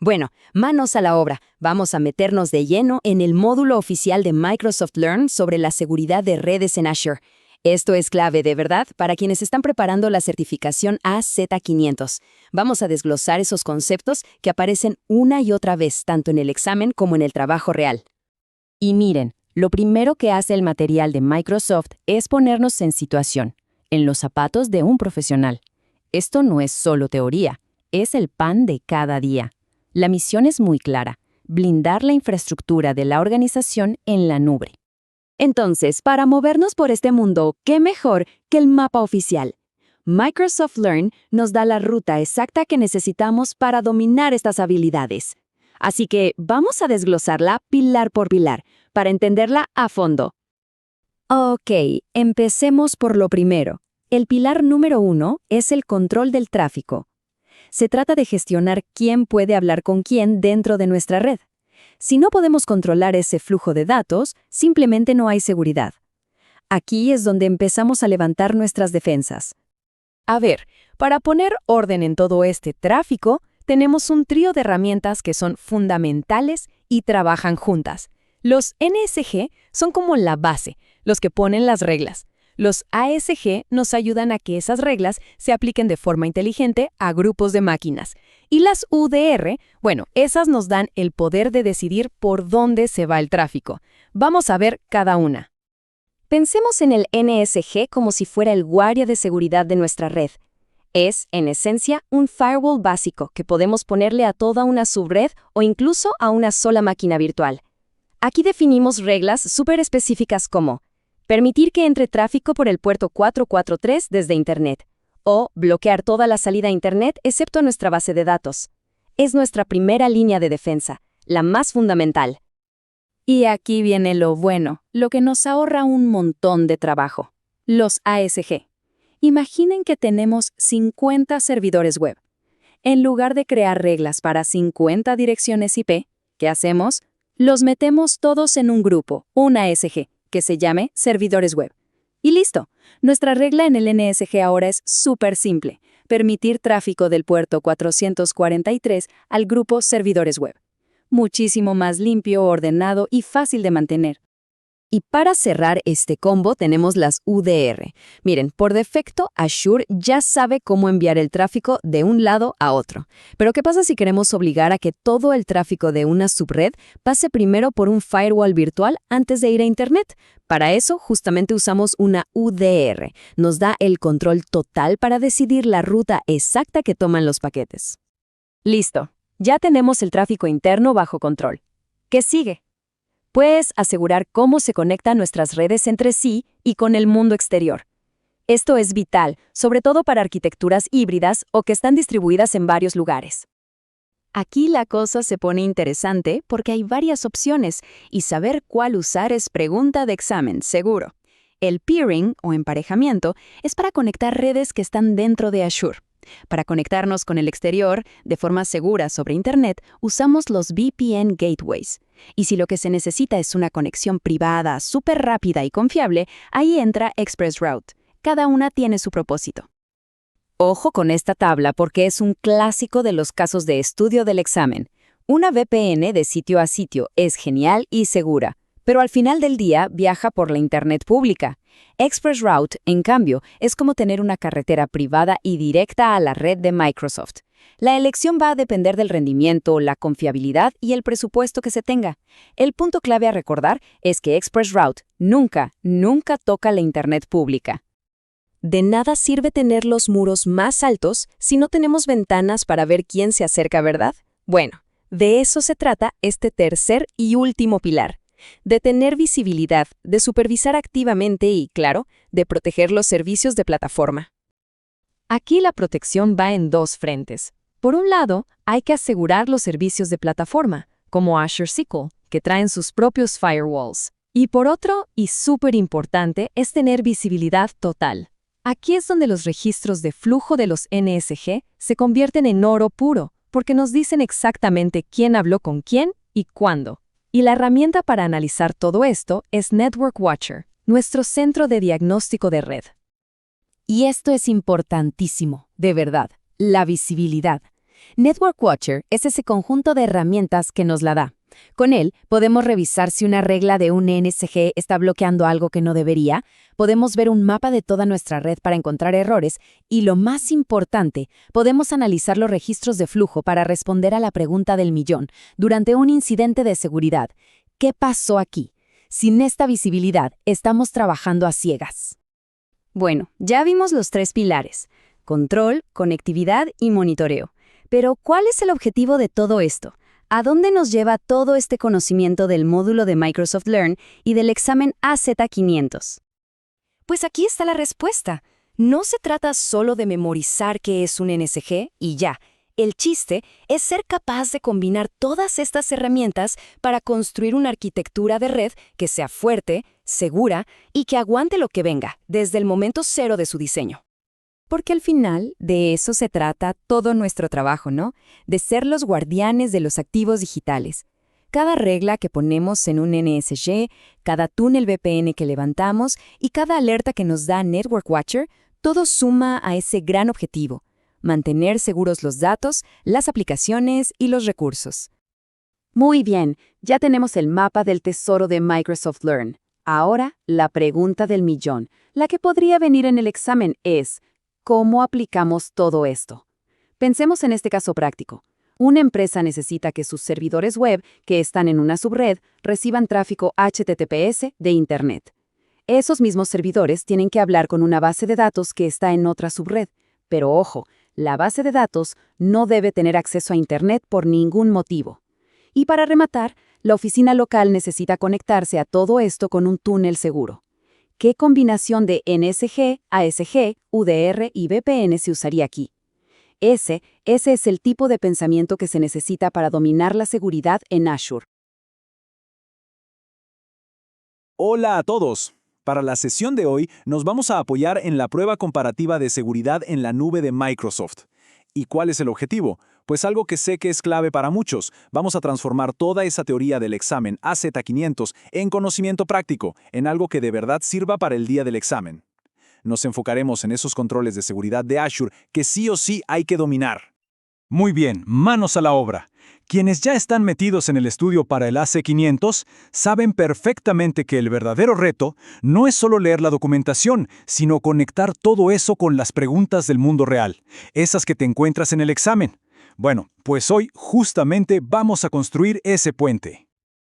Bueno, manos a la obra. Vamos a meternos de lleno en el módulo oficial de Microsoft Learn sobre la seguridad de redes en Azure. Esto es clave, de verdad, para quienes están preparando la certificación AZ500. Vamos a desglosar esos conceptos que aparecen una y otra vez, tanto en el examen como en el trabajo real. Y miren, lo primero que hace el material de Microsoft es ponernos en situación, en los zapatos de un profesional. Esto no es solo teoría, es el pan de cada día. La misión es muy clara: blindar la infraestructura de la organización en la nube. Entonces, para movernos por este mundo, ¿qué mejor que el mapa oficial? Microsoft Learn nos da la ruta exacta que necesitamos para dominar estas habilidades. Así que vamos a desglosarla pilar por pilar, para entenderla a fondo. Ok, empecemos por lo primero. El pilar número 1 es el control del tráfico. Se trata de gestionar quién puede hablar con quién dentro de nuestra red. Si no podemos controlar ese flujo de datos, simplemente no hay seguridad. Aquí es donde empezamos a levantar nuestras defensas. A ver, para poner orden en todo este tráfico, tenemos un trío de herramientas que son fundamentales y trabajan juntas. Los NSG son como la base, los que ponen las reglas. Los ASG nos ayudan a que esas reglas se apliquen de forma inteligente a grupos de máquinas. Y las UDR, bueno, esas nos dan el poder de decidir por dónde se va el tráfico. Vamos a ver cada una. Pensemos en el NSG como si fuera el guardia de seguridad de nuestra red. Es, en esencia, un firewall básico que podemos ponerle a toda una subred o incluso a una sola máquina virtual. Aquí definimos reglas súper específicas como permitir que entre tráfico por el puerto 443 desde Internet, o bloquear toda la salida a Internet excepto nuestra base de datos. Es nuestra primera línea de defensa, la más fundamental. Y aquí viene lo bueno, lo que nos ahorra un montón de trabajo. Los ASG. Imaginen que tenemos 50 servidores web. En lugar de crear reglas para 50 direcciones IP, ¿qué hacemos? Los metemos todos en un grupo, un ASG, que se llame servidores web. Y listo. Nuestra regla en el NSG ahora es súper simple: permitir tráfico del puerto 443 al grupo servidores web. Muchísimo más limpio, ordenado y fácil de mantener. Y para cerrar este combo tenemos las UDR. Miren, por defecto Azure ya sabe cómo enviar el tráfico de un lado a otro. Pero ¿qué pasa si queremos obligar a que todo el tráfico de una subred pase primero por un firewall virtual antes de ir a Internet? Para eso justamente usamos una UDR. Nos da el control total para decidir la ruta exacta que toman los paquetes. Listo, ya tenemos el tráfico interno bajo control. ¿Qué sigue? Pues asegurar cómo se conectan nuestras redes entre sí y con el mundo exterior. Esto es vital, sobre todo para arquitecturas híbridas o que están distribuidas en varios lugares. Aquí la cosa se pone interesante porque hay varias opciones y saber cuál usar es pregunta de examen, seguro. El peering o emparejamiento es para conectar redes que están dentro de Azure. Para conectarnos con el exterior de forma segura sobre Internet, usamos los VPN gateways. Y si lo que se necesita es una conexión privada, súper rápida y confiable, ahí entra ExpressRoute. Cada una tiene su propósito. Ojo con esta tabla porque es un clásico de los casos de estudio del examen. Una VPN de sitio a sitio es genial y segura, pero al final del día viaja por la Internet pública. ExpressRoute, en cambio, es como tener una carretera privada y directa a la red de Microsoft. La elección va a depender del rendimiento, la confiabilidad y el presupuesto que se tenga. El punto clave a recordar es que ExpressRoute nunca toca la Internet pública. De nada sirve tener los muros más altos si no tenemos ventanas para ver quién se acerca, ¿verdad? Bueno, de eso se trata este tercer y último pilar. De tener visibilidad, de supervisar activamente y, claro, de proteger los servicios de plataforma. Aquí la protección va en dos frentes. Por un lado, hay que asegurar los servicios de plataforma, como Azure SQL, que traen sus propios firewalls. Y por otro, y súper importante, es tener visibilidad total. Aquí es donde los registros de flujo de los NSG se convierten en oro puro, porque nos dicen exactamente quién habló con quién y cuándo. Y la herramienta para analizar todo esto es Network Watcher, nuestro centro de diagnóstico de red. Y esto es importantísimo, de verdad, la visibilidad. Network Watcher es ese conjunto de herramientas que nos la da. Con él, podemos revisar si una regla de un NSG está bloqueando algo que no debería, podemos ver un mapa de toda nuestra red para encontrar errores y, lo más importante, podemos analizar los registros de flujo para responder a la pregunta del millón durante un incidente de seguridad. ¿Qué pasó aquí? Sin esta visibilidad, estamos trabajando a ciegas. Bueno, ya vimos los 3 pilares: control, conectividad y monitoreo. Pero, ¿cuál es el objetivo de todo esto? ¿A dónde nos lleva todo este conocimiento del módulo de Microsoft Learn y del examen AZ500? Pues aquí está la respuesta. No se trata solo de memorizar qué es un NSG y ya. El chiste es ser capaz de combinar todas estas herramientas para construir una arquitectura de red que sea fuerte, segura y que aguante lo que venga desde el momento cero de su diseño. Porque al final de eso se trata todo nuestro trabajo, ¿no? De ser los guardianes de los activos digitales. Cada regla que ponemos en un NSG, cada túnel VPN que levantamos y cada alerta que nos da Network Watcher, todo suma a ese gran objetivo: mantener seguros los datos, las aplicaciones y los recursos. Muy bien, ya tenemos el mapa del tesoro de Microsoft Learn. Ahora, la pregunta del millón, la que podría venir en el examen, es: ¿cómo aplicamos todo esto? Pensemos en este caso práctico. Una empresa necesita que sus servidores web, que están en una subred, reciban tráfico HTTPS de Internet. Esos mismos servidores tienen que hablar con una base de datos que está en otra subred. Pero ojo, la base de datos no debe tener acceso a Internet por ningún motivo. Y para rematar, la oficina local necesita conectarse a todo esto con un túnel seguro. ¿Qué combinación de NSG, ASG, UDR y VPN se usaría aquí? Ese es el tipo de pensamiento que se necesita para dominar la seguridad en Azure. Hola a todos. Para la sesión de hoy nos vamos a apoyar en la prueba comparativa de seguridad en la nube de Microsoft. ¿Y cuál es el objetivo? Pues algo que sé que es clave para muchos. Vamos a transformar toda esa teoría del examen AZ500 en conocimiento práctico, en algo que de verdad sirva para el día del examen. Nos enfocaremos en esos controles de seguridad de Azure que sí o sí hay que dominar. Muy bien, manos a la obra. Quienes ya están metidos en el estudio para el AC500 saben perfectamente que el verdadero reto no es solo leer la documentación, sino conectar todo eso con las preguntas del mundo real, esas que te encuentras en el examen. Bueno, pues hoy justamente vamos a construir ese puente.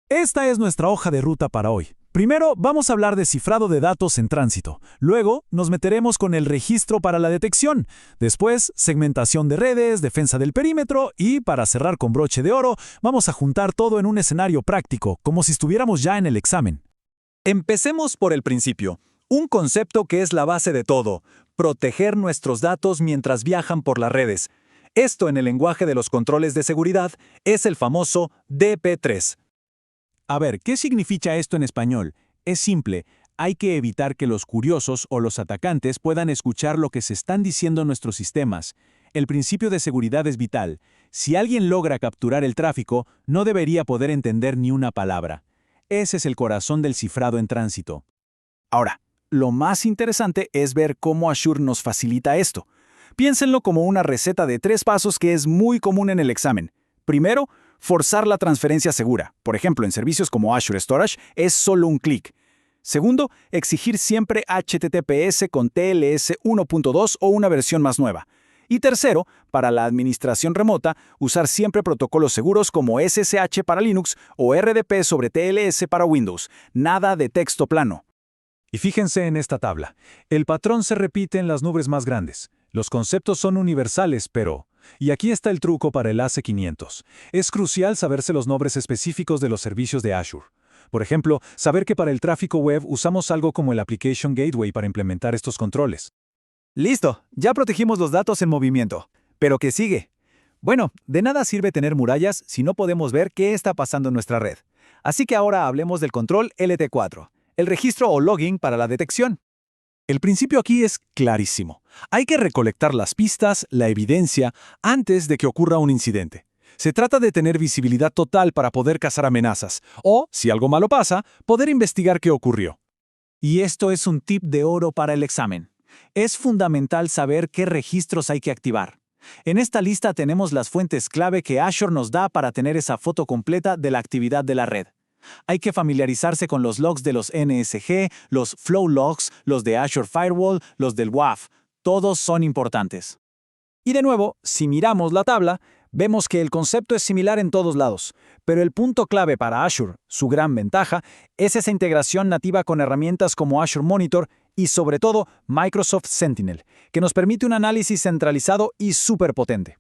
Esta es nuestra hoja de ruta para hoy. Primero, vamos a hablar de cifrado de datos en tránsito. Luego, nos meteremos con el registro para la detección. Después, segmentación de redes, defensa del perímetro y, para cerrar con broche de oro, vamos a juntar todo en un escenario práctico, como si estuviéramos ya en el examen. Empecemos por el principio. Un concepto que es la base de todo: proteger nuestros datos mientras viajan por las redes. Esto, en el lenguaje de los controles de seguridad, es el famoso DP3. A ver, ¿qué significa esto en español? Es simple. Hay que evitar que los curiosos o los atacantes puedan escuchar lo que se están diciendo nuestros sistemas. El principio de seguridad es vital. Si alguien logra capturar el tráfico, no debería poder entender ni una palabra. Ese es el corazón del cifrado en tránsito. Ahora, lo más interesante es ver cómo Azure nos facilita esto. Piénsenlo como una receta de 3 pasos que es muy común en el examen. Primero, forzar la transferencia segura. Por ejemplo, en servicios como Azure Storage es solo un clic. Segundo, exigir siempre HTTPS con TLS 1.2 o una versión más nueva. Y tercero, para la administración remota, usar siempre protocolos seguros como SSH para Linux o RDP sobre TLS para Windows. Nada de texto plano. Y fíjense en esta tabla. El patrón se repite en las nubes más grandes. Los conceptos son universales, pero... Y aquí está el truco para el AC500. Es crucial saberse los nombres específicos de los servicios de Azure. Por ejemplo, saber que para el tráfico web usamos algo como el Application Gateway para implementar estos controles. Listo, ya protegimos los datos en movimiento. ¿Pero qué sigue? Bueno, de nada sirve tener murallas si no podemos ver qué está pasando en nuestra red. Así que ahora hablemos del control LT4, el registro o logging para la detección. El principio aquí es clarísimo. Hay que recolectar las pistas, la evidencia, antes de que ocurra un incidente. Se trata de tener visibilidad total para poder cazar amenazas, o, si algo malo pasa, poder investigar qué ocurrió. Y esto es un tip de oro para el examen. Es fundamental saber qué registros hay que activar. En esta lista tenemos las fuentes clave que Azure nos da para tener esa foto completa de la actividad de la red. Hay que familiarizarse con los logs de los NSG, los flow logs, los de Azure Firewall, los del WAF. Todos son importantes. Y de nuevo, si miramos la tabla, vemos que el concepto es similar en todos lados, pero el punto clave para Azure, su gran ventaja, es esa integración nativa con herramientas como Azure Monitor y sobre todo Microsoft Sentinel, que nos permite un análisis centralizado y súper potente.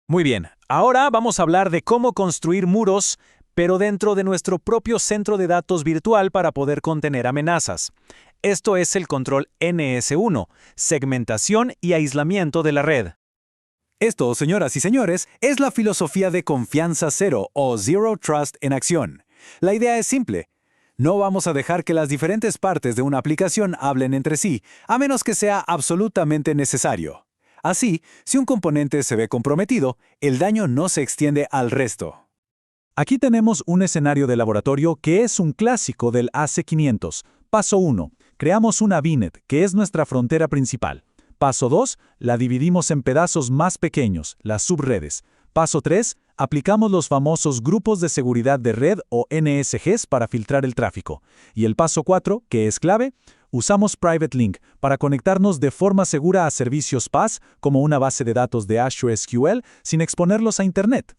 Muy bien, ahora vamos a hablar de cómo construir muros, pero dentro de nuestro propio centro de datos virtual para poder contener amenazas. Esto es el control NS1, segmentación y aislamiento de la red. Esto, señoras y señores, es la filosofía de confianza cero o Zero Trust en acción. La idea es simple. No vamos a dejar que las diferentes partes de una aplicación hablen entre sí, a menos que sea absolutamente necesario. Así, si un componente se ve comprometido, el daño no se extiende al resto. Aquí tenemos un escenario de laboratorio que es un clásico del AC500. Paso 1. Creamos una VNet, que es nuestra frontera principal. Paso 2. La dividimos en pedazos más pequeños, las subredes. Paso 3. Aplicamos los famosos grupos de seguridad de red o NSGs para filtrar el tráfico. Y el paso 4, que es clave, usamos Private Link para conectarnos de forma segura a servicios PaaS como una base de datos de Azure SQL sin exponerlos a Internet.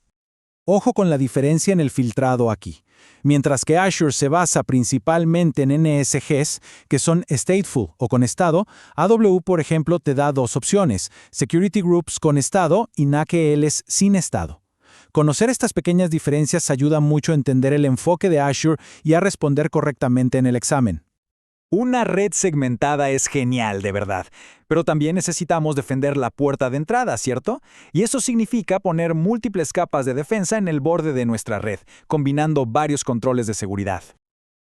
Ojo con la diferencia en el filtrado aquí. Mientras que Azure se basa principalmente en NSGs, que son stateful o con estado, AWS, por ejemplo, te da dos opciones: Security Groups con estado y NAKLs sin estado. Conocer estas pequeñas diferencias ayuda mucho a entender el enfoque de Azure y a responder correctamente en el examen. Una red segmentada es genial, de verdad, pero también necesitamos defender la puerta de entrada, ¿cierto? Y eso significa poner múltiples capas de defensa en el borde de nuestra red, combinando varios controles de seguridad.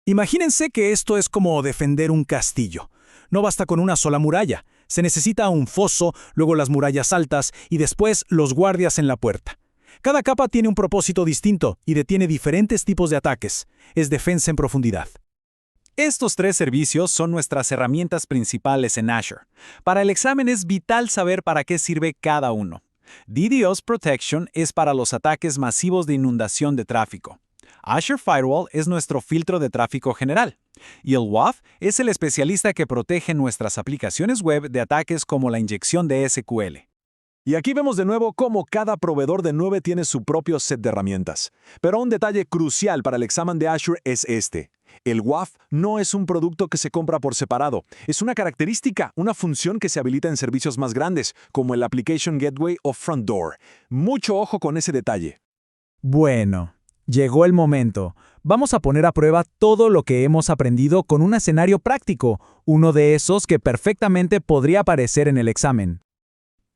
Imagínense que esto es como defender un castillo. No basta con una sola muralla, se necesita un foso, luego las murallas altas y después los guardias en la puerta. Cada capa tiene un propósito distinto y detiene diferentes tipos de ataques. Es defensa en profundidad. Estos tres servicios son nuestras herramientas principales en Azure. Para el examen es vital saber para qué sirve cada uno. DDoS Protection es para los ataques masivos de inundación de tráfico. Azure Firewall es nuestro filtro de tráfico general. Y el WAF es el especialista que protege nuestras aplicaciones web de ataques como la inyección de SQL. Y aquí vemos de nuevo cómo cada proveedor de nube tiene su propio set de herramientas. Pero un detalle crucial para el examen de Azure es este. El WAF no es un producto que se compra por separado. Es una característica, una función que se habilita en servicios más grandes, como el Application Gateway o Front Door. Mucho ojo con ese detalle. Bueno, llegó el momento. Vamos a poner a prueba todo lo que hemos aprendido con un escenario práctico, uno de esos que perfectamente podría aparecer en el examen.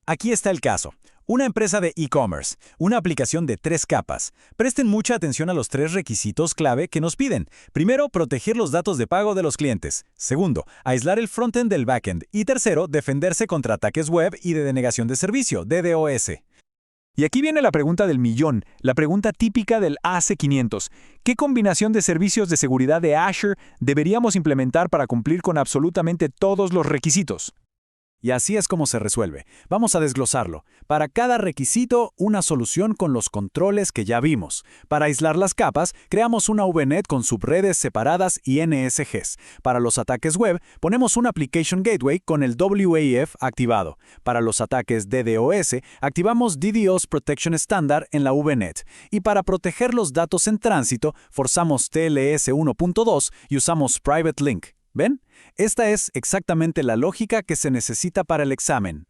Aquí está el caso. Una empresa de e-commerce, una aplicación de 3 capas. Presten mucha atención a los 3 requisitos clave que nos piden. Primero, proteger los datos de pago de los clientes. Segundo, aislar el frontend del backend. Y tercero, defenderse contra ataques web y de denegación de servicio, DDoS. Y aquí viene la pregunta del millón, la pregunta típica del AC500. ¿Qué combinación de servicios de seguridad de Azure deberíamos implementar para cumplir con absolutamente todos los requisitos? Y así es como se resuelve. Vamos a desglosarlo. Para cada requisito, una solución con los controles que ya vimos. Para aislar las capas, creamos una VNet con subredes separadas y NSGs. Para los ataques web, ponemos un Application Gateway con el WAF activado. Para los ataques DDoS, activamos DDoS Protection Standard en la VNet. Y para proteger los datos en tránsito, forzamos TLS 1.2 y usamos Private Link. ¿Ven? Esta es exactamente la lógica que se necesita para el examen.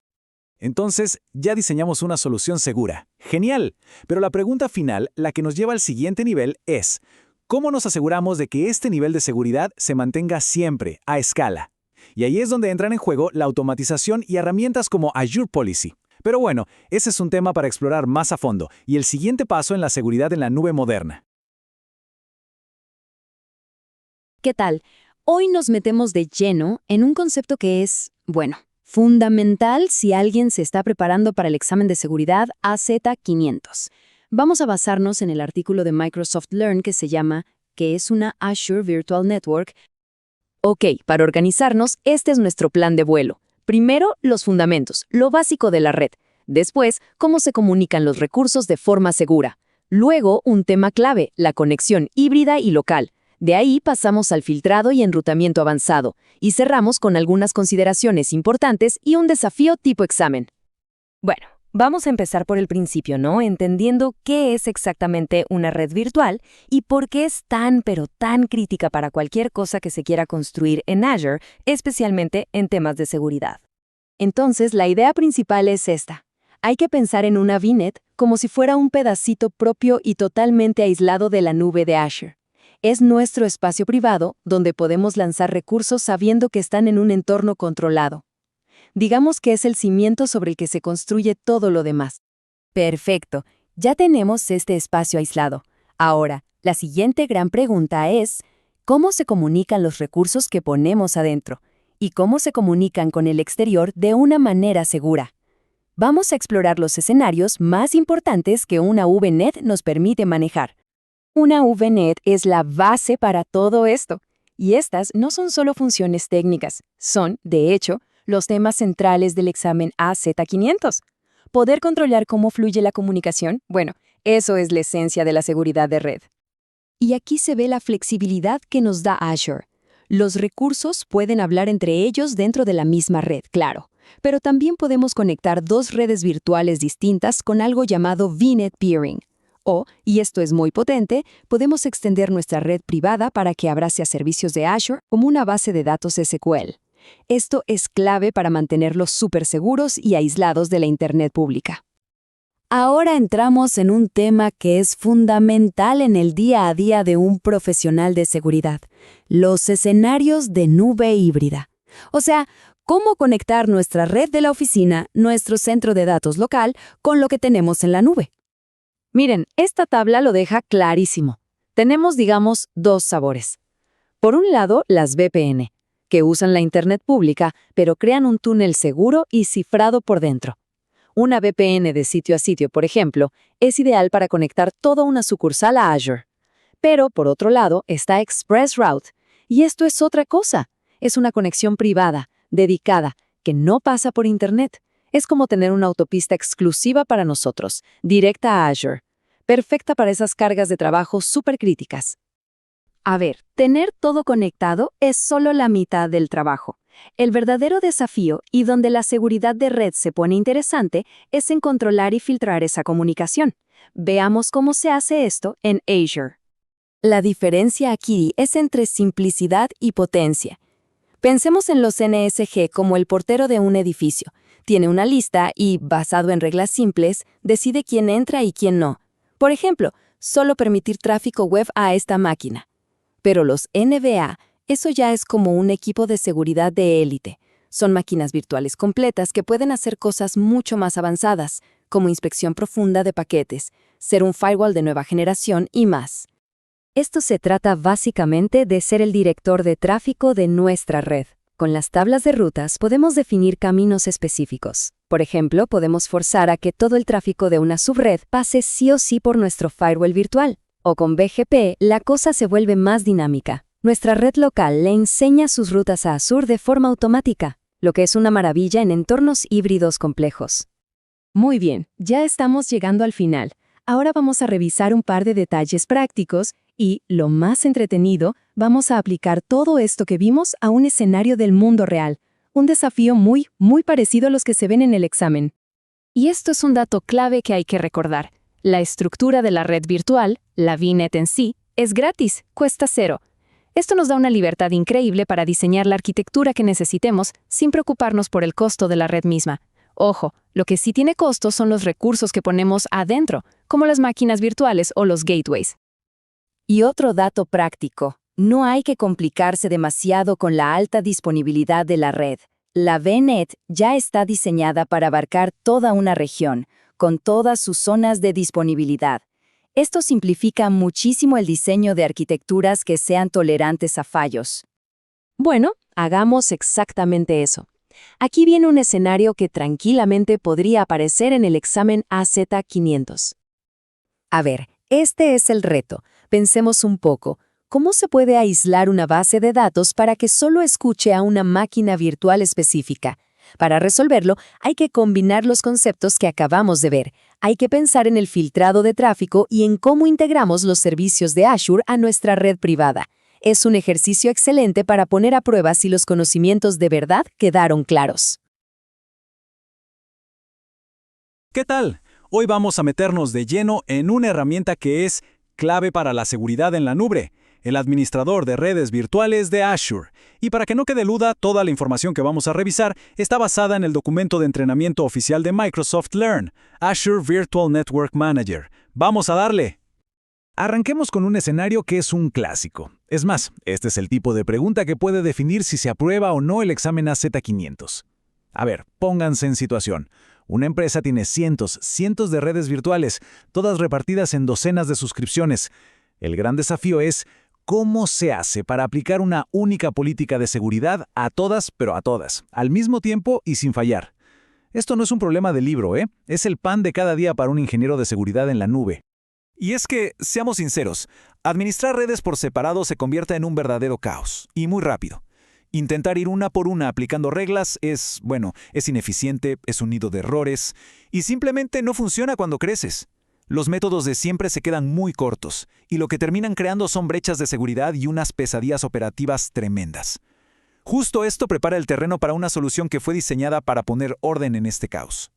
Entonces, ya diseñamos una solución segura. ¡Genial! Pero la pregunta final, la que nos lleva al siguiente nivel, es: ¿cómo nos aseguramos de que este nivel de seguridad se mantenga siempre, a escala? Y ahí es donde entran en juego la automatización y herramientas como Azure Policy. Pero bueno, ese es un tema para explorar más a fondo, y el siguiente paso en la seguridad en la nube moderna. ¿Qué tal? Hoy nos metemos de lleno en un concepto que es, bueno, fundamental si alguien se está preparando para el examen de seguridad AZ500. Vamos a basarnos en el artículo de Microsoft Learn que se llama ¿Qué es una Azure Virtual Network? Ok, para organizarnos, este es nuestro plan de vuelo. Primero, los fundamentos, lo básico de la red. Después, cómo se comunican los recursos de forma segura. Luego, un tema clave, la conexión híbrida y local. De ahí pasamos al filtrado y enrutamiento avanzado, y cerramos con algunas consideraciones importantes y un desafío tipo examen. Bueno, vamos a empezar por el principio, ¿no? Entendiendo qué es exactamente una red virtual y por qué es tan, pero tan crítica para cualquier cosa que se quiera construir en Azure, especialmente en temas de seguridad. Entonces, la idea principal es esta. Hay que pensar en una VNet como si fuera un pedacito propio y totalmente aislado de la nube de Azure. Es nuestro espacio privado donde podemos lanzar recursos sabiendo que están en un entorno controlado. Digamos que es el cimiento sobre el que se construye todo lo demás. Perfecto, ya tenemos este espacio aislado. Ahora, la siguiente gran pregunta es, ¿cómo se comunican los recursos que ponemos adentro? ¿Y cómo se comunican con el exterior de una manera segura? Vamos a explorar los escenarios más importantes que una VNet nos permite manejar. Una VNet es la base para todo esto. Y estas no son solo funciones técnicas, son, de hecho, los temas centrales del examen AZ500. Poder controlar cómo fluye la comunicación, bueno, eso es la esencia de la seguridad de red. Y aquí se ve la flexibilidad que nos da Azure. Los recursos pueden hablar entre ellos dentro de la misma red, claro, pero también podemos conectar dos redes virtuales distintas con algo llamado VNet Peering. O, y esto es muy potente, podemos extender nuestra red privada para que abrace a servicios de Azure como una base de datos SQL. Esto es clave para mantenerlos súper seguros y aislados de la Internet pública. Ahora entramos en un tema que es fundamental en el día a día de un profesional de seguridad, los escenarios de nube híbrida. O sea, cómo conectar nuestra red de la oficina, nuestro centro de datos local, con lo que tenemos en la nube. Miren, esta tabla lo deja clarísimo. Tenemos, digamos, dos sabores. Por un lado, las VPN, que usan la Internet pública, pero crean un túnel seguro y cifrado por dentro. Una VPN de sitio a sitio, por ejemplo, es ideal para conectar toda una sucursal a Azure. Pero, por otro lado, está ExpressRoute, y esto es otra cosa. Es una conexión privada, dedicada, que no pasa por Internet. Es como tener una autopista exclusiva para nosotros, directa a Azure. Perfecta para esas cargas de trabajo súper críticas. A ver, tener todo conectado es solo la mitad del trabajo. El verdadero desafío, y donde la seguridad de red se pone interesante, es en controlar y filtrar esa comunicación. Veamos cómo se hace esto en Azure. La diferencia aquí es entre simplicidad y potencia. Pensemos en los NSG como el portero de un edificio. Tiene una lista y, basado en reglas simples, decide quién entra y quién no. Por ejemplo, solo permitir tráfico web a esta máquina. Pero los NBA, eso ya es como un equipo de seguridad de élite. Son máquinas virtuales completas que pueden hacer cosas mucho más avanzadas, como inspección profunda de paquetes, ser un firewall de nueva generación y más. Esto se trata básicamente de ser el director de tráfico de nuestra red. Con las tablas de rutas podemos definir caminos específicos. Por ejemplo, podemos forzar a que todo el tráfico de una subred pase sí o sí por nuestro firewall virtual. O con BGP, la cosa se vuelve más dinámica. Nuestra red local le enseña sus rutas a Azure de forma automática, lo que es una maravilla en entornos híbridos complejos. Muy bien, ya estamos llegando al final. Ahora vamos a revisar un par de detalles prácticos y, lo más entretenido, vamos a aplicar todo esto que vimos a un escenario del mundo real. Un desafío muy parecido a los que se ven en el examen. Y esto es un dato clave que hay que recordar. La estructura de la red virtual, la VNet en sí, es gratis, cuesta cero. Esto nos da una libertad increíble para diseñar la arquitectura que necesitemos sin preocuparnos por el costo de la red misma. Ojo, lo que sí tiene costo son los recursos que ponemos adentro, como las máquinas virtuales o los gateways. Y otro dato práctico, no hay que complicarse demasiado con la alta disponibilidad de la red. La VNet ya está diseñada para abarcar toda una región, con todas sus zonas de disponibilidad. Esto simplifica muchísimo el diseño de arquitecturas que sean tolerantes a fallos. Bueno, hagamos exactamente eso. Aquí viene un escenario que tranquilamente podría aparecer en el examen AZ500. A ver, este es el reto. Pensemos un poco. ¿Cómo se puede aislar una base de datos para que solo escuche a una máquina virtual específica? Para resolverlo, hay que combinar los conceptos que acabamos de ver. Hay que pensar en el filtrado de tráfico y en cómo integramos los servicios de Azure a nuestra red privada. Es un ejercicio excelente para poner a prueba si los conocimientos de verdad quedaron claros. ¿Qué tal? Hoy vamos a meternos de lleno en una herramienta que es clave para la seguridad en la nube, el administrador de redes virtuales de Azure. Y para que no quede duda, toda la información que vamos a revisar está basada en el documento de entrenamiento oficial de Microsoft Learn, Azure Virtual Network Manager. ¡Vamos a darle! Arranquemos con un escenario que es un clásico. Es más, este es el tipo de pregunta que puede definir si se aprueba o no el examen AZ500. A ver, pónganse en situación. Una empresa tiene cientos de redes virtuales, todas repartidas en docenas de suscripciones. El gran desafío es cómo se hace para aplicar una única política de seguridad a todas, pero a todas, al mismo tiempo y sin fallar. Esto no es un problema de libro, ¿eh? Es el pan de cada día para un ingeniero de seguridad en la nube. Y es que, seamos sinceros, administrar redes por separado se convierte en un verdadero caos, y muy rápido. Intentar ir una por una aplicando reglas es ineficiente, es un nido de errores, y simplemente no funciona cuando creces. Los métodos de siempre se quedan muy cortos, y lo que terminan creando son brechas de seguridad y unas pesadillas operativas tremendas. Justo esto prepara el terreno para una solución que fue diseñada para poner orden en este caos.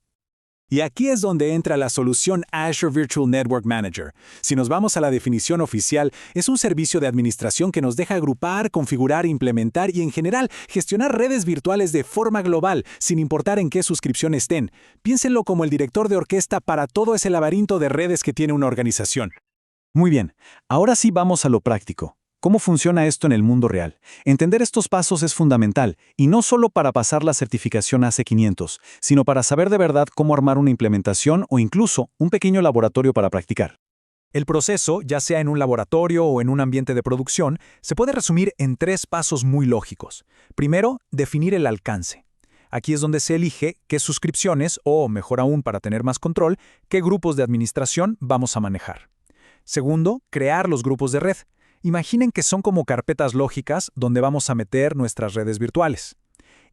Y aquí es donde entra la solución Azure Virtual Network Manager. Si nos vamos a la definición oficial, es un servicio de administración que nos deja agrupar, configurar, implementar y en general gestionar redes virtuales de forma global, sin importar en qué suscripción estén. Piénsenlo como el director de orquesta para todo ese laberinto de redes que tiene una organización. Muy bien, ahora sí vamos a lo práctico. ¿Cómo funciona esto en el mundo real? Entender estos pasos es fundamental, y no solo para pasar la certificación AZ500, sino para saber de verdad cómo armar una implementación o incluso un pequeño laboratorio para practicar. El proceso, ya sea en un laboratorio o en un ambiente de producción, se puede resumir en 3 pasos muy lógicos. Primero, definir el alcance. Aquí es donde se elige qué suscripciones, o mejor aún para tener más control, qué grupos de administración vamos a manejar. Segundo, crear los grupos de red. Imaginen que son como carpetas lógicas donde vamos a meter nuestras redes virtuales.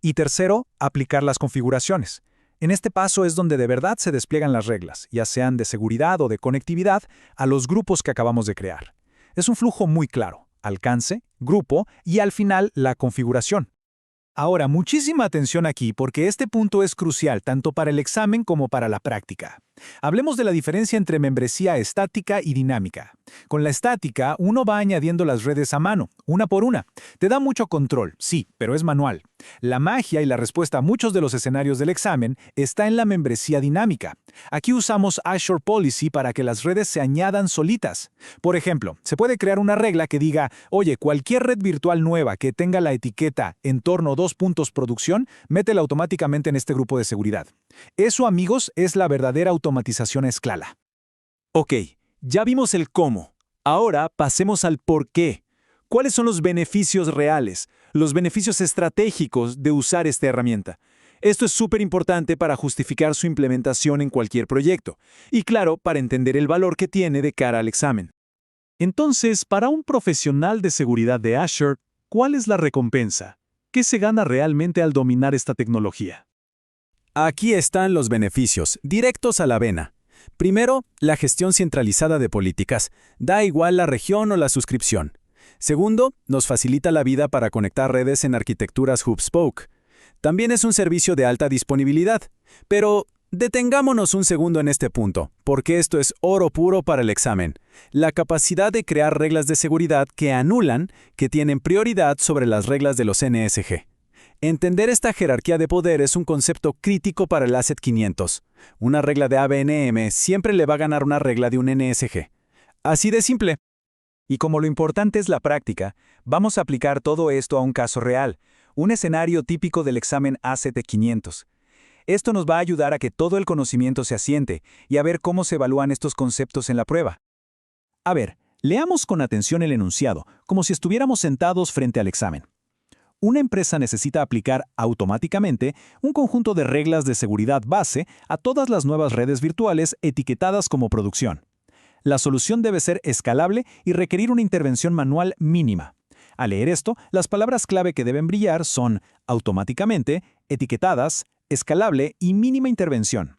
Y tercero, aplicar las configuraciones. En este paso es donde de verdad se despliegan las reglas, ya sean de seguridad o de conectividad, a los grupos que acabamos de crear. Es un flujo muy claro: alcance, grupo y al final la configuración. Ahora, muchísima atención aquí porque este punto es crucial tanto para el examen como para la práctica. Hablemos de la diferencia entre membresía estática y dinámica. Con la estática, uno va añadiendo las redes a mano, una por una. Te da mucho control, sí, pero es manual. La magia y la respuesta a muchos de los escenarios del examen está en la membresía dinámica. Aquí usamos Azure Policy para que las redes se añadan solitas. Por ejemplo, se puede crear una regla que diga: oye, cualquier red virtual nueva que tenga la etiqueta entorno producción, métela automáticamente en este grupo de seguridad. Eso, amigos, es la verdadera automatización a escala. Ok, ya vimos el cómo. Ahora pasemos al por qué. ¿Cuáles son los beneficios reales, los beneficios estratégicos de usar esta herramienta? Esto es súper importante para justificar su implementación en cualquier proyecto. Y claro, para entender el valor que tiene de cara al examen. Entonces, para un profesional de seguridad de Azure, ¿cuál es la recompensa? ¿Qué se gana realmente al dominar esta tecnología? Aquí están los beneficios, directos a la vena. Primero, la gestión centralizada de políticas. Da igual la región o la suscripción. Segundo, nos facilita la vida para conectar redes en arquitecturas hub-spoke. También es un servicio de alta disponibilidad. Pero detengámonos un segundo en este punto, porque esto es oro puro para el examen. La capacidad de crear reglas de seguridad que tienen prioridad sobre las reglas de los NSG. Entender esta jerarquía de poder es un concepto crítico para el AZ500. Una regla de ABNM siempre le va a ganar una regla de un NSG. Así de simple. Y como lo importante es la práctica, vamos a aplicar todo esto a un caso real, un escenario típico del examen AZ500. Esto nos va a ayudar a que todo el conocimiento se asiente y a ver cómo se evalúan estos conceptos en la prueba. A ver, leamos con atención el enunciado, como si estuviéramos sentados frente al examen. Una empresa necesita aplicar automáticamente un conjunto de reglas de seguridad base a todas las nuevas redes virtuales etiquetadas como producción. La solución debe ser escalable y requerir una intervención manual mínima. Al leer esto, las palabras clave que deben brillar son automáticamente, etiquetadas, escalable y mínima intervención.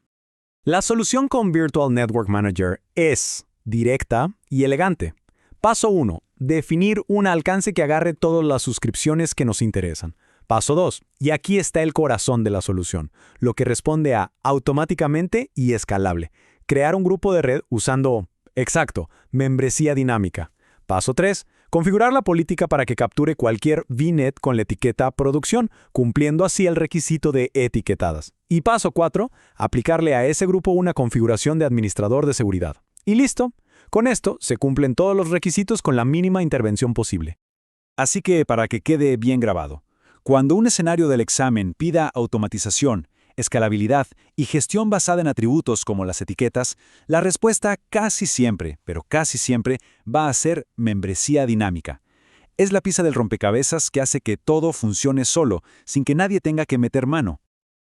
La solución con Virtual Network Manager es directa y elegante. Paso 1. Definir un alcance que agarre todas las suscripciones que nos interesan. Paso 2. Y aquí está el corazón de la solución, lo que responde a automáticamente y escalable. Crear un grupo de red usando, exacto, membresía dinámica. Paso 3. Configurar la política para que capture cualquier VNet con la etiqueta producción, cumpliendo así el requisito de etiquetadas. Y paso 4. Aplicarle a ese grupo una configuración de administrador de seguridad. Y listo. Con esto se cumplen todos los requisitos con la mínima intervención posible. Así que, para que quede bien grabado, cuando un escenario del examen pida automatización, escalabilidad y gestión basada en atributos como las etiquetas, la respuesta casi siempre, pero casi siempre, va a ser membresía dinámica. Es la pieza del rompecabezas que hace que todo funcione solo, sin que nadie tenga que meter mano.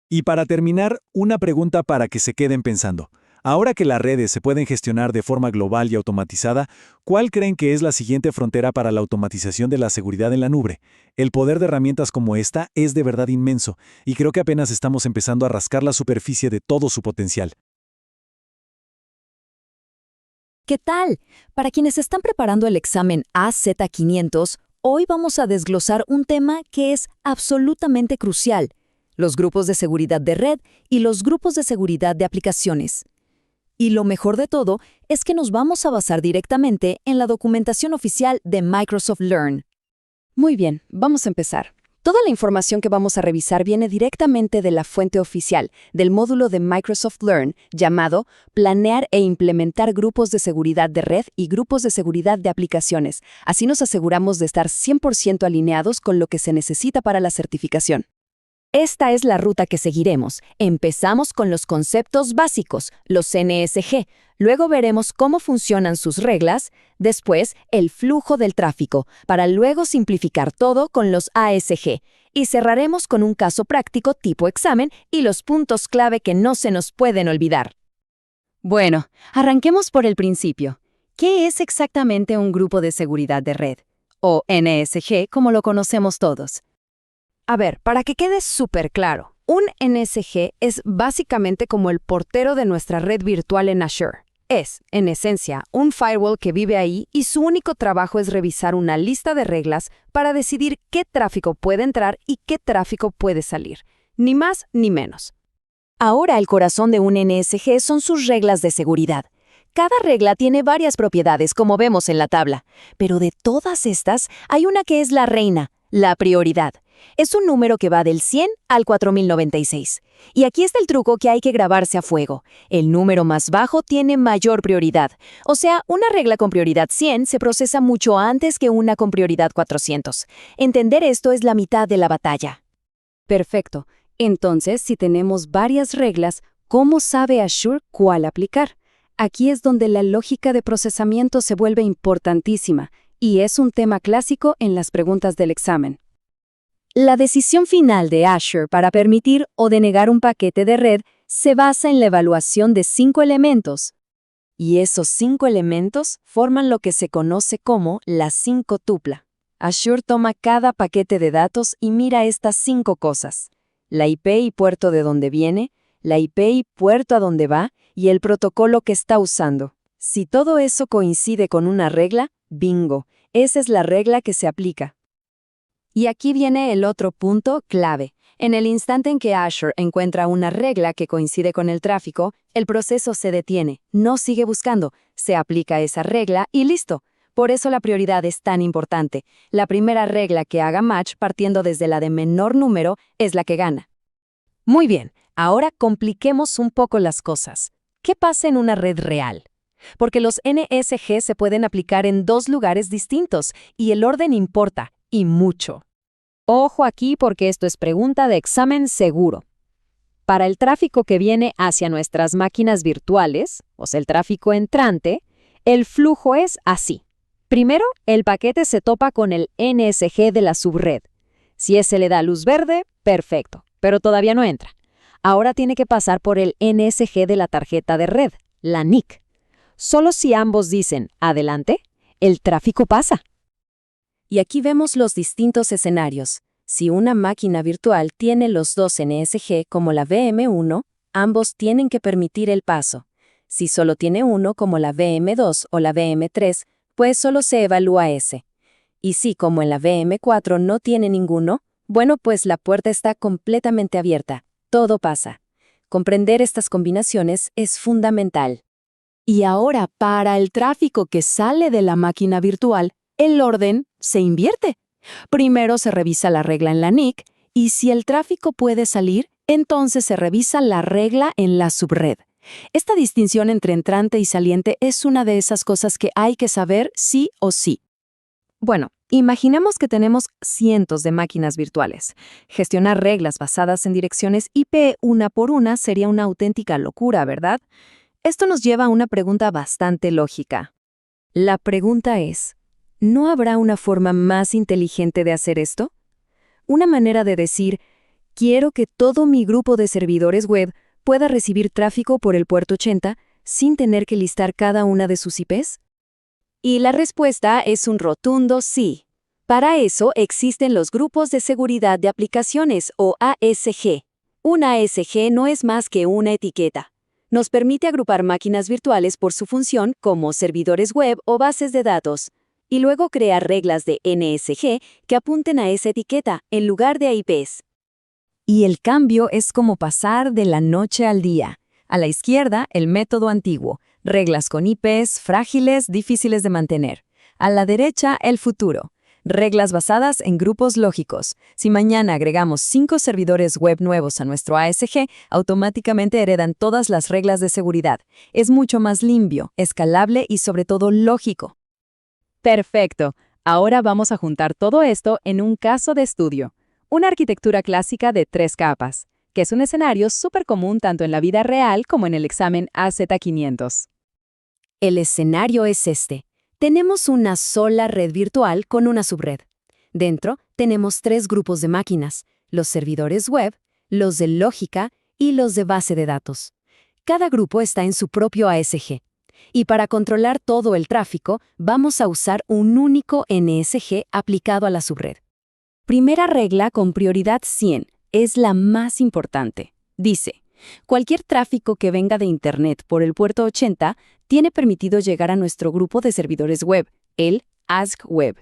Y para terminar, una pregunta para que se queden pensando. Ahora que las redes se pueden gestionar de forma global y automatizada, ¿cuál creen que es la siguiente frontera para la automatización de la seguridad en la nube? El poder de herramientas como esta es de verdad inmenso, y creo que apenas estamos empezando a rascar la superficie de todo su potencial. ¿Qué tal? Para quienes están preparando el examen AZ500, hoy vamos a desglosar un tema que es absolutamente crucial: los grupos de seguridad de red y los grupos de seguridad de aplicaciones. Y lo mejor de todo es que nos vamos a basar directamente en la documentación oficial de Microsoft Learn. Muy bien, vamos a empezar. Toda la información que vamos a revisar viene directamente de la fuente oficial, del módulo de Microsoft Learn llamado Planear e implementar grupos de seguridad de red y grupos de seguridad de aplicaciones. Así nos aseguramos de estar 100% alineados con lo que se necesita para la certificación. Esta es la ruta que seguiremos. Empezamos con los conceptos básicos, los NSG. Luego veremos cómo funcionan sus reglas. Después, el flujo del tráfico, para luego simplificar todo con los ASG. Y cerraremos con un caso práctico tipo examen y los puntos clave que no se nos pueden olvidar. Bueno, arranquemos por el principio. ¿Qué es exactamente un grupo de seguridad de red? O NSG, como lo conocemos todos. A ver, para que quede súper claro, un NSG es básicamente como el portero de nuestra red virtual en Azure. Es, en esencia, un firewall que vive ahí y su único trabajo es revisar una lista de reglas para decidir qué tráfico puede entrar y qué tráfico puede salir. Ni más ni menos. Ahora el corazón de un NSG son sus reglas de seguridad. Cada regla tiene varias propiedades, como vemos en la tabla, pero de todas estas hay una que es la reina, la prioridad. Es un número que va del 100 al 4096. Y aquí está el truco que hay que grabarse a fuego. El número más bajo tiene mayor prioridad. O sea, una regla con prioridad 100 se procesa mucho antes que una con prioridad 400. Entender esto es la mitad de la batalla. Perfecto. Entonces, si tenemos varias reglas, ¿cómo sabe Azure cuál aplicar? Aquí es donde la lógica de procesamiento se vuelve importantísima, y es un tema clásico en las preguntas del examen. La decisión final de Azure para permitir o denegar un paquete de red se basa en la evaluación de 5 elementos. Y esos 5 elementos forman lo que se conoce como la 5 tupla. Azure toma cada paquete de datos y mira estas 5 cosas: la IP y puerto de donde viene, la IP y puerto a donde va, y el protocolo que está usando. Si todo eso coincide con una regla, bingo, esa es la regla que se aplica. Y aquí viene el otro punto clave. En el instante en que Azure encuentra una regla que coincide con el tráfico, el proceso se detiene, no sigue buscando, se aplica esa regla y listo. Por eso la prioridad es tan importante. La primera regla que haga match partiendo desde la de menor número es la que gana. Muy bien, ahora compliquemos un poco las cosas. ¿Qué pasa en una red real? Porque los NSG se pueden aplicar en 2 lugares distintos y el orden importa. Y mucho. Ojo aquí porque esto es pregunta de examen seguro. Para el tráfico que viene hacia nuestras máquinas virtuales, o sea, el tráfico entrante, el flujo es así. Primero, el paquete se topa con el NSG de la subred. Si ese le da luz verde, perfecto, pero todavía no entra. Ahora tiene que pasar por el NSG de la tarjeta de red, la NIC. Solo si ambos dicen adelante, el tráfico pasa. Y aquí vemos los distintos escenarios. Si una máquina virtual tiene los dos NSG como la VM1, ambos tienen que permitir el paso. Si solo tiene uno como la VM2 o la VM3, pues solo se evalúa ese. Y si como en la VM4 no tiene ninguno, bueno, pues la puerta está completamente abierta. Todo pasa. Comprender estas combinaciones es fundamental. Y ahora, para el tráfico que sale de la máquina virtual, el orden se invierte. Primero se revisa la regla en la NIC, y si el tráfico puede salir, entonces se revisa la regla en la subred. Esta distinción entre entrante y saliente es una de esas cosas que hay que saber sí o sí. Bueno, imaginemos que tenemos cientos de máquinas virtuales. Gestionar reglas basadas en direcciones IP una por una sería una auténtica locura, ¿verdad? Esto nos lleva a una pregunta bastante lógica. La pregunta es, ¿no habrá una forma más inteligente de hacer esto? Una manera de decir, quiero que todo mi grupo de servidores web pueda recibir tráfico por el puerto 80 sin tener que listar cada una de sus IPs? Y la respuesta es un rotundo sí. Para eso existen los grupos de seguridad de aplicaciones o ASG. Un ASG no es más que una etiqueta. Nos permite agrupar máquinas virtuales por su función como servidores web o bases de datos, y luego crear reglas de NSG que apunten a esa etiqueta en lugar de a IPs. Y el cambio es como pasar de la noche al día. A la izquierda, el método antiguo, reglas con IPs frágiles, difíciles de mantener. A la derecha, el futuro, reglas basadas en grupos lógicos. Si mañana agregamos 5 servidores web nuevos a nuestro ASG, automáticamente heredan todas las reglas de seguridad. Es mucho más limpio, escalable y sobre todo lógico. Perfecto. Ahora vamos a juntar todo esto en un caso de estudio. Una arquitectura clásica de 3 capas, que es un escenario súper común tanto en la vida real como en el examen AZ500. El escenario es este. Tenemos una sola red virtual con una subred. Dentro tenemos 3 grupos de máquinas, los servidores web, los de lógica y los de base de datos. Cada grupo está en su propio ASG. Y para controlar todo el tráfico, vamos a usar un único NSG aplicado a la subred. Primera regla con prioridad 100, es la más importante. Dice, cualquier tráfico que venga de Internet por el puerto 80 tiene permitido llegar a nuestro grupo de servidores web, el ASC Web.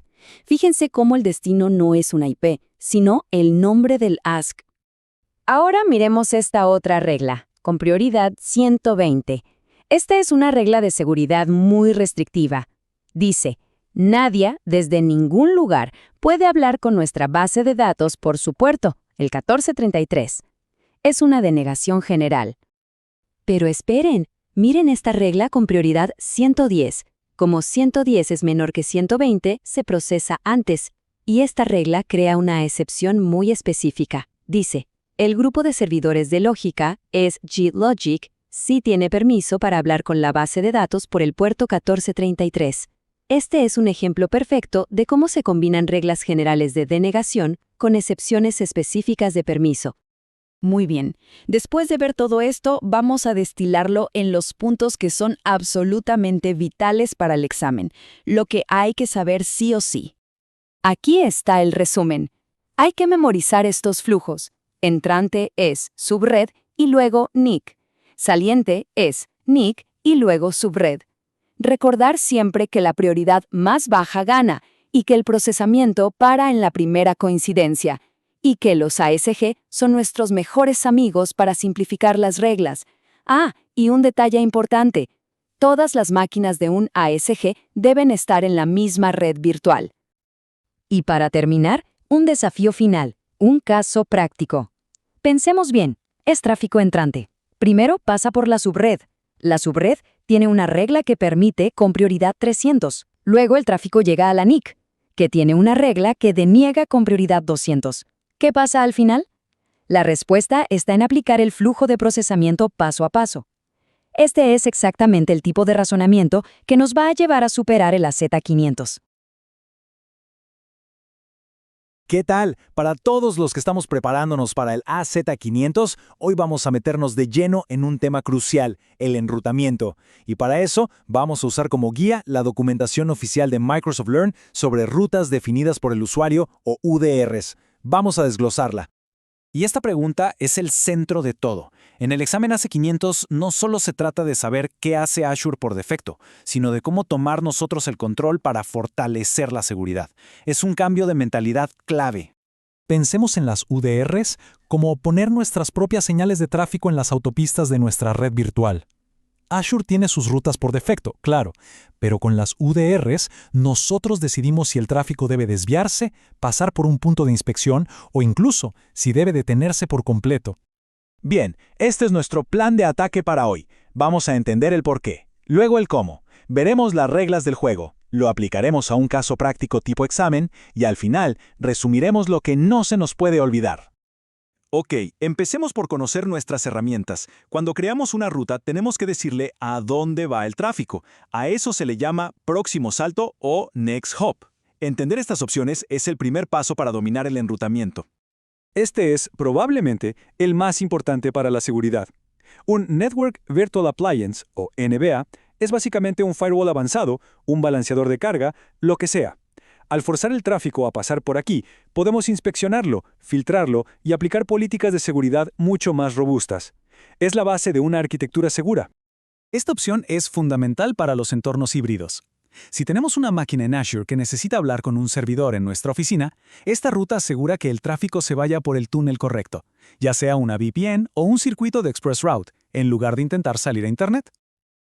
Fíjense cómo el destino no es una IP, sino el nombre del ASC. Ahora miremos esta otra regla, con prioridad 120. Esta es una regla de seguridad muy restrictiva. Dice, nadie, desde ningún lugar, puede hablar con nuestra base de datos por su puerto, el 1433. Es una denegación general. Pero esperen, miren esta regla con prioridad 110. Como 110 es menor que 120, se procesa antes, y esta regla crea una excepción muy específica. Dice, el grupo de servidores de lógica es G-Logic, sí tiene permiso para hablar con la base de datos por el puerto 1433. Este es un ejemplo perfecto de cómo se combinan reglas generales de denegación con excepciones específicas de permiso. Muy bien. Después de ver todo esto, vamos a destilarlo en los puntos que son absolutamente vitales para el examen, lo que hay que saber sí o sí. Aquí está el resumen. Hay que memorizar estos flujos. Entrante es subred y luego NIC. Saliente es NIC y luego subred. Recordar siempre que la prioridad más baja gana y que el procesamiento para en la primera coincidencia y que los ASG son nuestros mejores amigos para simplificar las reglas. Ah, y un detalle importante. Todas las máquinas de un ASG deben estar en la misma red virtual. Y para terminar, un desafío final, un caso práctico. Pensemos bien, es tráfico entrante. Primero pasa por la subred. La subred tiene una regla que permite con prioridad 300. Luego el tráfico llega a la NIC, que tiene una regla que deniega con prioridad 200. ¿Qué pasa al final? La respuesta está en aplicar el flujo de procesamiento paso a paso. Este es exactamente el tipo de razonamiento que nos va a llevar a superar el AZ500. ¿Qué tal? Para todos los que estamos preparándonos para el AZ500, hoy vamos a meternos de lleno en un tema crucial, el enrutamiento. Y para eso vamos a usar como guía la documentación oficial de Microsoft Learn sobre rutas definidas por el usuario o UDRs. Vamos a desglosarla. Y esta pregunta es el centro de todo. En el examen AZ500 no solo se trata de saber qué hace Azure por defecto, sino de cómo tomar nosotros el control para fortalecer la seguridad. Es un cambio de mentalidad clave. Pensemos en las UDRs como poner nuestras propias señales de tráfico en las autopistas de nuestra red virtual. Azure tiene sus rutas por defecto, claro, pero con las UDRs nosotros decidimos si el tráfico debe desviarse, pasar por un punto de inspección o incluso si debe detenerse por completo. Bien, este es nuestro plan de ataque para hoy. Vamos a entender el por qué, luego el cómo. Veremos las reglas del juego, lo aplicaremos a un caso práctico tipo examen y al final resumiremos lo que no se nos puede olvidar. Ok, empecemos por conocer nuestras herramientas. Cuando creamos una ruta, tenemos que decirle a dónde va el tráfico. A eso se le llama próximo salto o next hop. Entender estas opciones es el primer paso para dominar el enrutamiento. Este es, probablemente, el más importante para la seguridad. Un Network Virtual Appliance, o NBA, es básicamente un firewall avanzado, un balanceador de carga, lo que sea. Al forzar el tráfico a pasar por aquí, podemos inspeccionarlo, filtrarlo y aplicar políticas de seguridad mucho más robustas. Es la base de una arquitectura segura. Esta opción es fundamental para los entornos híbridos. Si tenemos una máquina en Azure que necesita hablar con un servidor en nuestra oficina, esta ruta asegura que el tráfico se vaya por el túnel correcto, ya sea una VPN o un circuito de ExpressRoute, en lugar de intentar salir a Internet.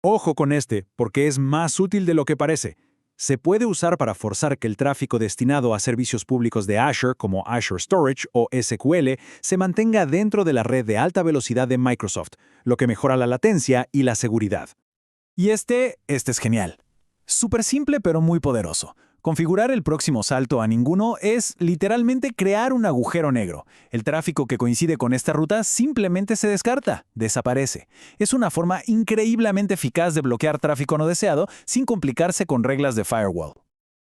Ojo con este, porque es más útil de lo que parece. Se puede usar para forzar que el tráfico destinado a servicios públicos de Azure, como Azure Storage o SQL, se mantenga dentro de la red de alta velocidad de Microsoft, lo que mejora la latencia y la seguridad. Y este es genial. Súper simple pero muy poderoso. Configurar el próximo salto a ninguno es literalmente crear un agujero negro. El tráfico que coincide con esta ruta simplemente se descarta, desaparece. Es una forma increíblemente eficaz de bloquear tráfico no deseado sin complicarse con reglas de firewall.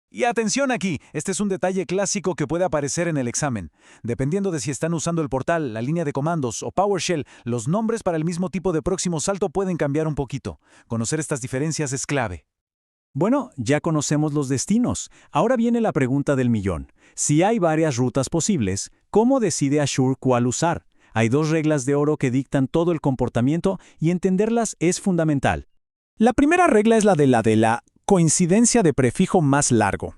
Y atención aquí, este es un detalle clásico que puede aparecer en el examen. Dependiendo de si están usando el portal, la línea de comandos o PowerShell, los nombres para el mismo tipo de próximo salto pueden cambiar un poquito. Conocer estas diferencias es clave. Bueno, ya conocemos los destinos. Ahora viene la pregunta del millón. Si hay varias rutas posibles, ¿cómo decide Azure cuál usar? Hay dos reglas de oro que dictan todo el comportamiento y entenderlas es fundamental. La primera regla es la de la coincidencia de prefijo más largo.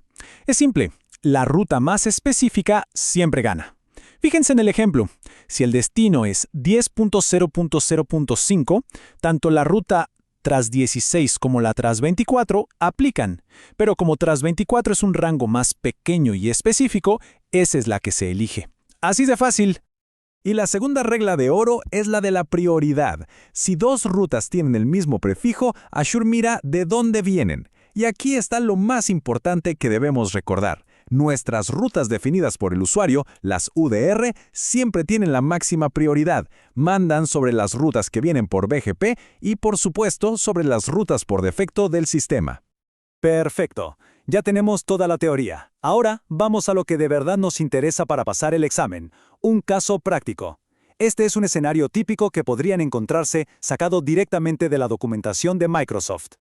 Es simple, la ruta más específica siempre gana. Fíjense en el ejemplo. Si el destino es 10.0.0.5, tanto la ruta tras 16 como la tras 24 aplican, pero como tras 24 es un rango más pequeño y específico, esa es la que se elige. Así de fácil. Y la segunda regla de oro es la de la prioridad. Si dos rutas tienen el mismo prefijo, Azure mira de dónde vienen. Y aquí está lo más importante que debemos recordar. Nuestras rutas definidas por el usuario, las UDR, siempre tienen la máxima prioridad. Mandan sobre las rutas que vienen por BGP y, por supuesto, sobre las rutas por defecto del sistema. Perfecto. Ya tenemos toda la teoría. Ahora vamos a lo que de verdad nos interesa para pasar el examen. Un caso práctico. Este es un escenario típico que podrían encontrarse sacado directamente de la documentación de Microsoft.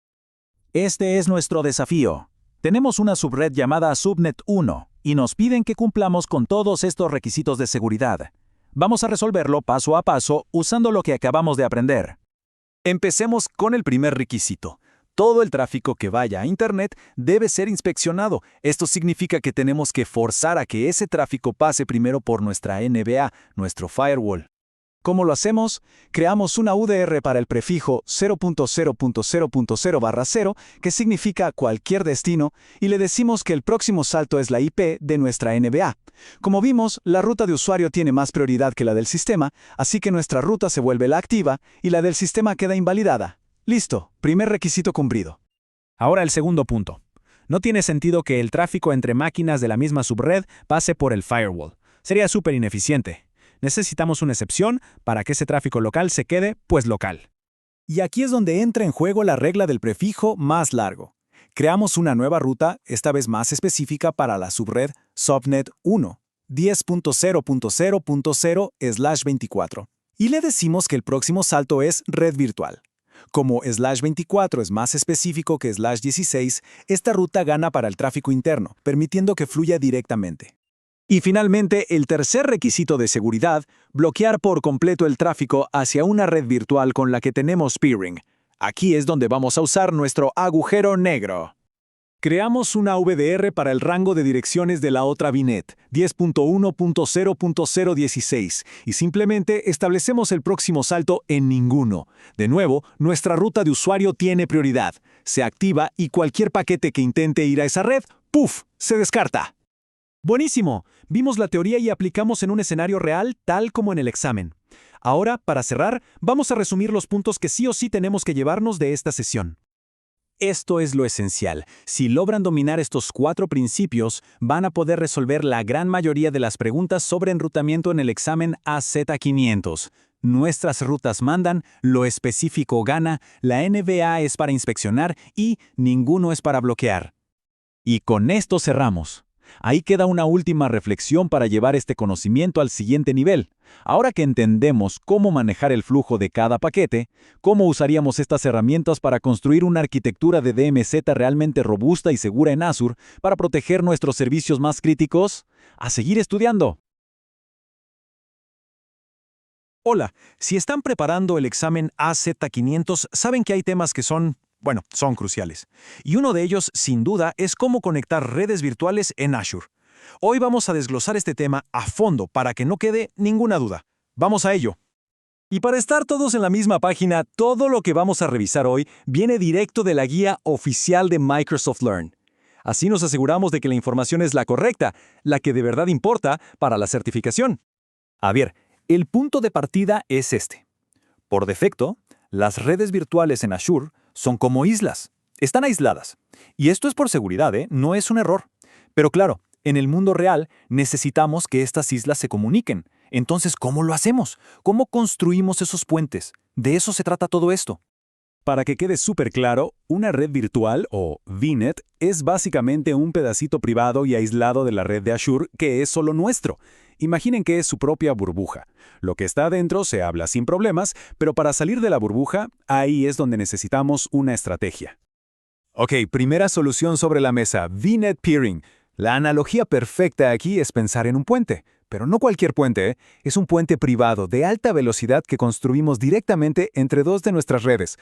Este es nuestro desafío. Tenemos una subred llamada Subnet 1 y nos piden que cumplamos con todos estos requisitos de seguridad. Vamos a resolverlo paso a paso usando lo que acabamos de aprender. Empecemos con el primer requisito. Todo el tráfico que vaya a Internet debe ser inspeccionado. Esto significa que tenemos que forzar a que ese tráfico pase primero por nuestra NBA, nuestro firewall. ¿Cómo lo hacemos? Creamos una UDR para el prefijo 0.0.0.0/0, que significa cualquier destino, y le decimos que el próximo salto es la IP de nuestra NBA. Como vimos, la ruta de usuario tiene más prioridad que la del sistema, así que nuestra ruta se vuelve la activa y la del sistema queda invalidada. Listo, primer requisito cumplido. Ahora el segundo punto. No tiene sentido que el tráfico entre máquinas de la misma subred pase por el firewall. Sería súper ineficiente. Necesitamos una excepción para que ese tráfico local se quede, pues, local. Y aquí es donde entra en juego la regla del prefijo más largo. Creamos una nueva ruta, esta vez más específica para la subred Subnet 1. 10.0.0.0/24. Y le decimos que el próximo salto es red virtual. Como /24 es más específico que /16, esta ruta gana para el tráfico interno, permitiendo que fluya directamente. Y finalmente, el tercer requisito de seguridad, bloquear por completo el tráfico hacia una red virtual con la que tenemos peering. Aquí es donde vamos a usar nuestro agujero negro. Creamos una VDR para el rango de direcciones de la otra VNet, 10.1.0.016, y simplemente establecemos el próximo salto en ninguno. De nuevo, nuestra ruta de usuario tiene prioridad. Se activa y cualquier paquete que intente ir a esa red, ¡puf!, se descarta. Buenísimo. Vimos la teoría y aplicamos en un escenario real tal como en el examen. Ahora, para cerrar, vamos a resumir los puntos que sí o sí tenemos que llevarnos de esta sesión. Esto es lo esencial. Si logran dominar estos 4 principios, van a poder resolver la gran mayoría de las preguntas sobre enrutamiento en el examen AZ500. Nuestras rutas mandan, lo específico gana, la NBA es para inspeccionar y ninguno es para bloquear. Y con esto cerramos. Ahí queda una última reflexión para llevar este conocimiento al siguiente nivel. Ahora que entendemos cómo manejar el flujo de cada paquete, ¿cómo usaríamos estas herramientas para construir una arquitectura de DMZ realmente robusta y segura en Azure para proteger nuestros servicios más críticos? ¡A seguir estudiando! Hola, si están preparando el examen AZ500, saben que hay temas que son cruciales. Y uno de ellos, sin duda, es cómo conectar redes virtuales en Azure. Hoy vamos a desglosar este tema a fondo para que no quede ninguna duda. ¡Vamos a ello! Y para estar todos en la misma página, todo lo que vamos a revisar hoy viene directo de la guía oficial de Microsoft Learn. Así nos aseguramos de que la información es la correcta, la que de verdad importa para la certificación. A ver, el punto de partida es este. Por defecto, las redes virtuales en Azure son como islas. Están aisladas. Y esto es por seguridad, no es un error. Pero claro, en el mundo real necesitamos que estas islas se comuniquen. Entonces, ¿cómo lo hacemos? ¿Cómo construimos esos puentes? De eso se trata todo esto. Para que quede súper claro, una red virtual, o VNet, es básicamente un pedacito privado y aislado de la red de Azure que es solo nuestro. Imaginen que es su propia burbuja. Lo que está adentro se habla sin problemas, pero para salir de la burbuja, ahí es donde necesitamos una estrategia. Ok, primera solución sobre la mesa, VNet Peering. La analogía perfecta aquí es pensar en un puente. Pero no cualquier puente, es un puente privado de alta velocidad que construimos directamente entre dos de nuestras redes.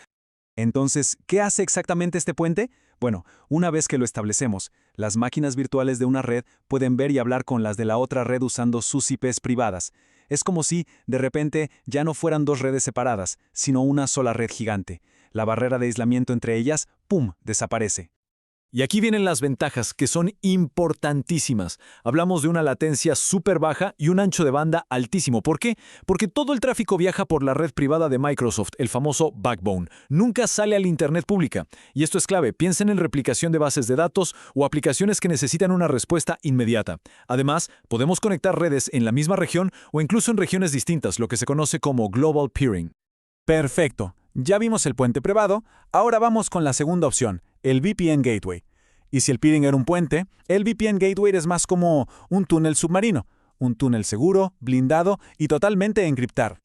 Entonces, ¿qué hace exactamente este puente? Bueno, una vez que lo establecemos, las máquinas virtuales de una red pueden ver y hablar con las de la otra red usando sus IPs privadas. Es como si, de repente, ya no fueran dos redes separadas, sino una sola red gigante. La barrera de aislamiento entre ellas, ¡pum!, desaparece. Y aquí vienen las ventajas, que son importantísimas. Hablamos de una latencia súper baja y un ancho de banda altísimo. ¿Por qué? Porque todo el tráfico viaja por la red privada de Microsoft, el famoso backbone. Nunca sale a la Internet pública. Y esto es clave. Piensen en replicación de bases de datos o aplicaciones que necesitan una respuesta inmediata. Además, podemos conectar redes en la misma región o incluso en regiones distintas, lo que se conoce como Global Peering. Perfecto. Ya vimos el puente privado, ahora vamos con la segunda opción, el VPN Gateway. Y si el peering era un puente, el VPN Gateway es más como un túnel submarino, un túnel seguro, blindado y totalmente encriptado.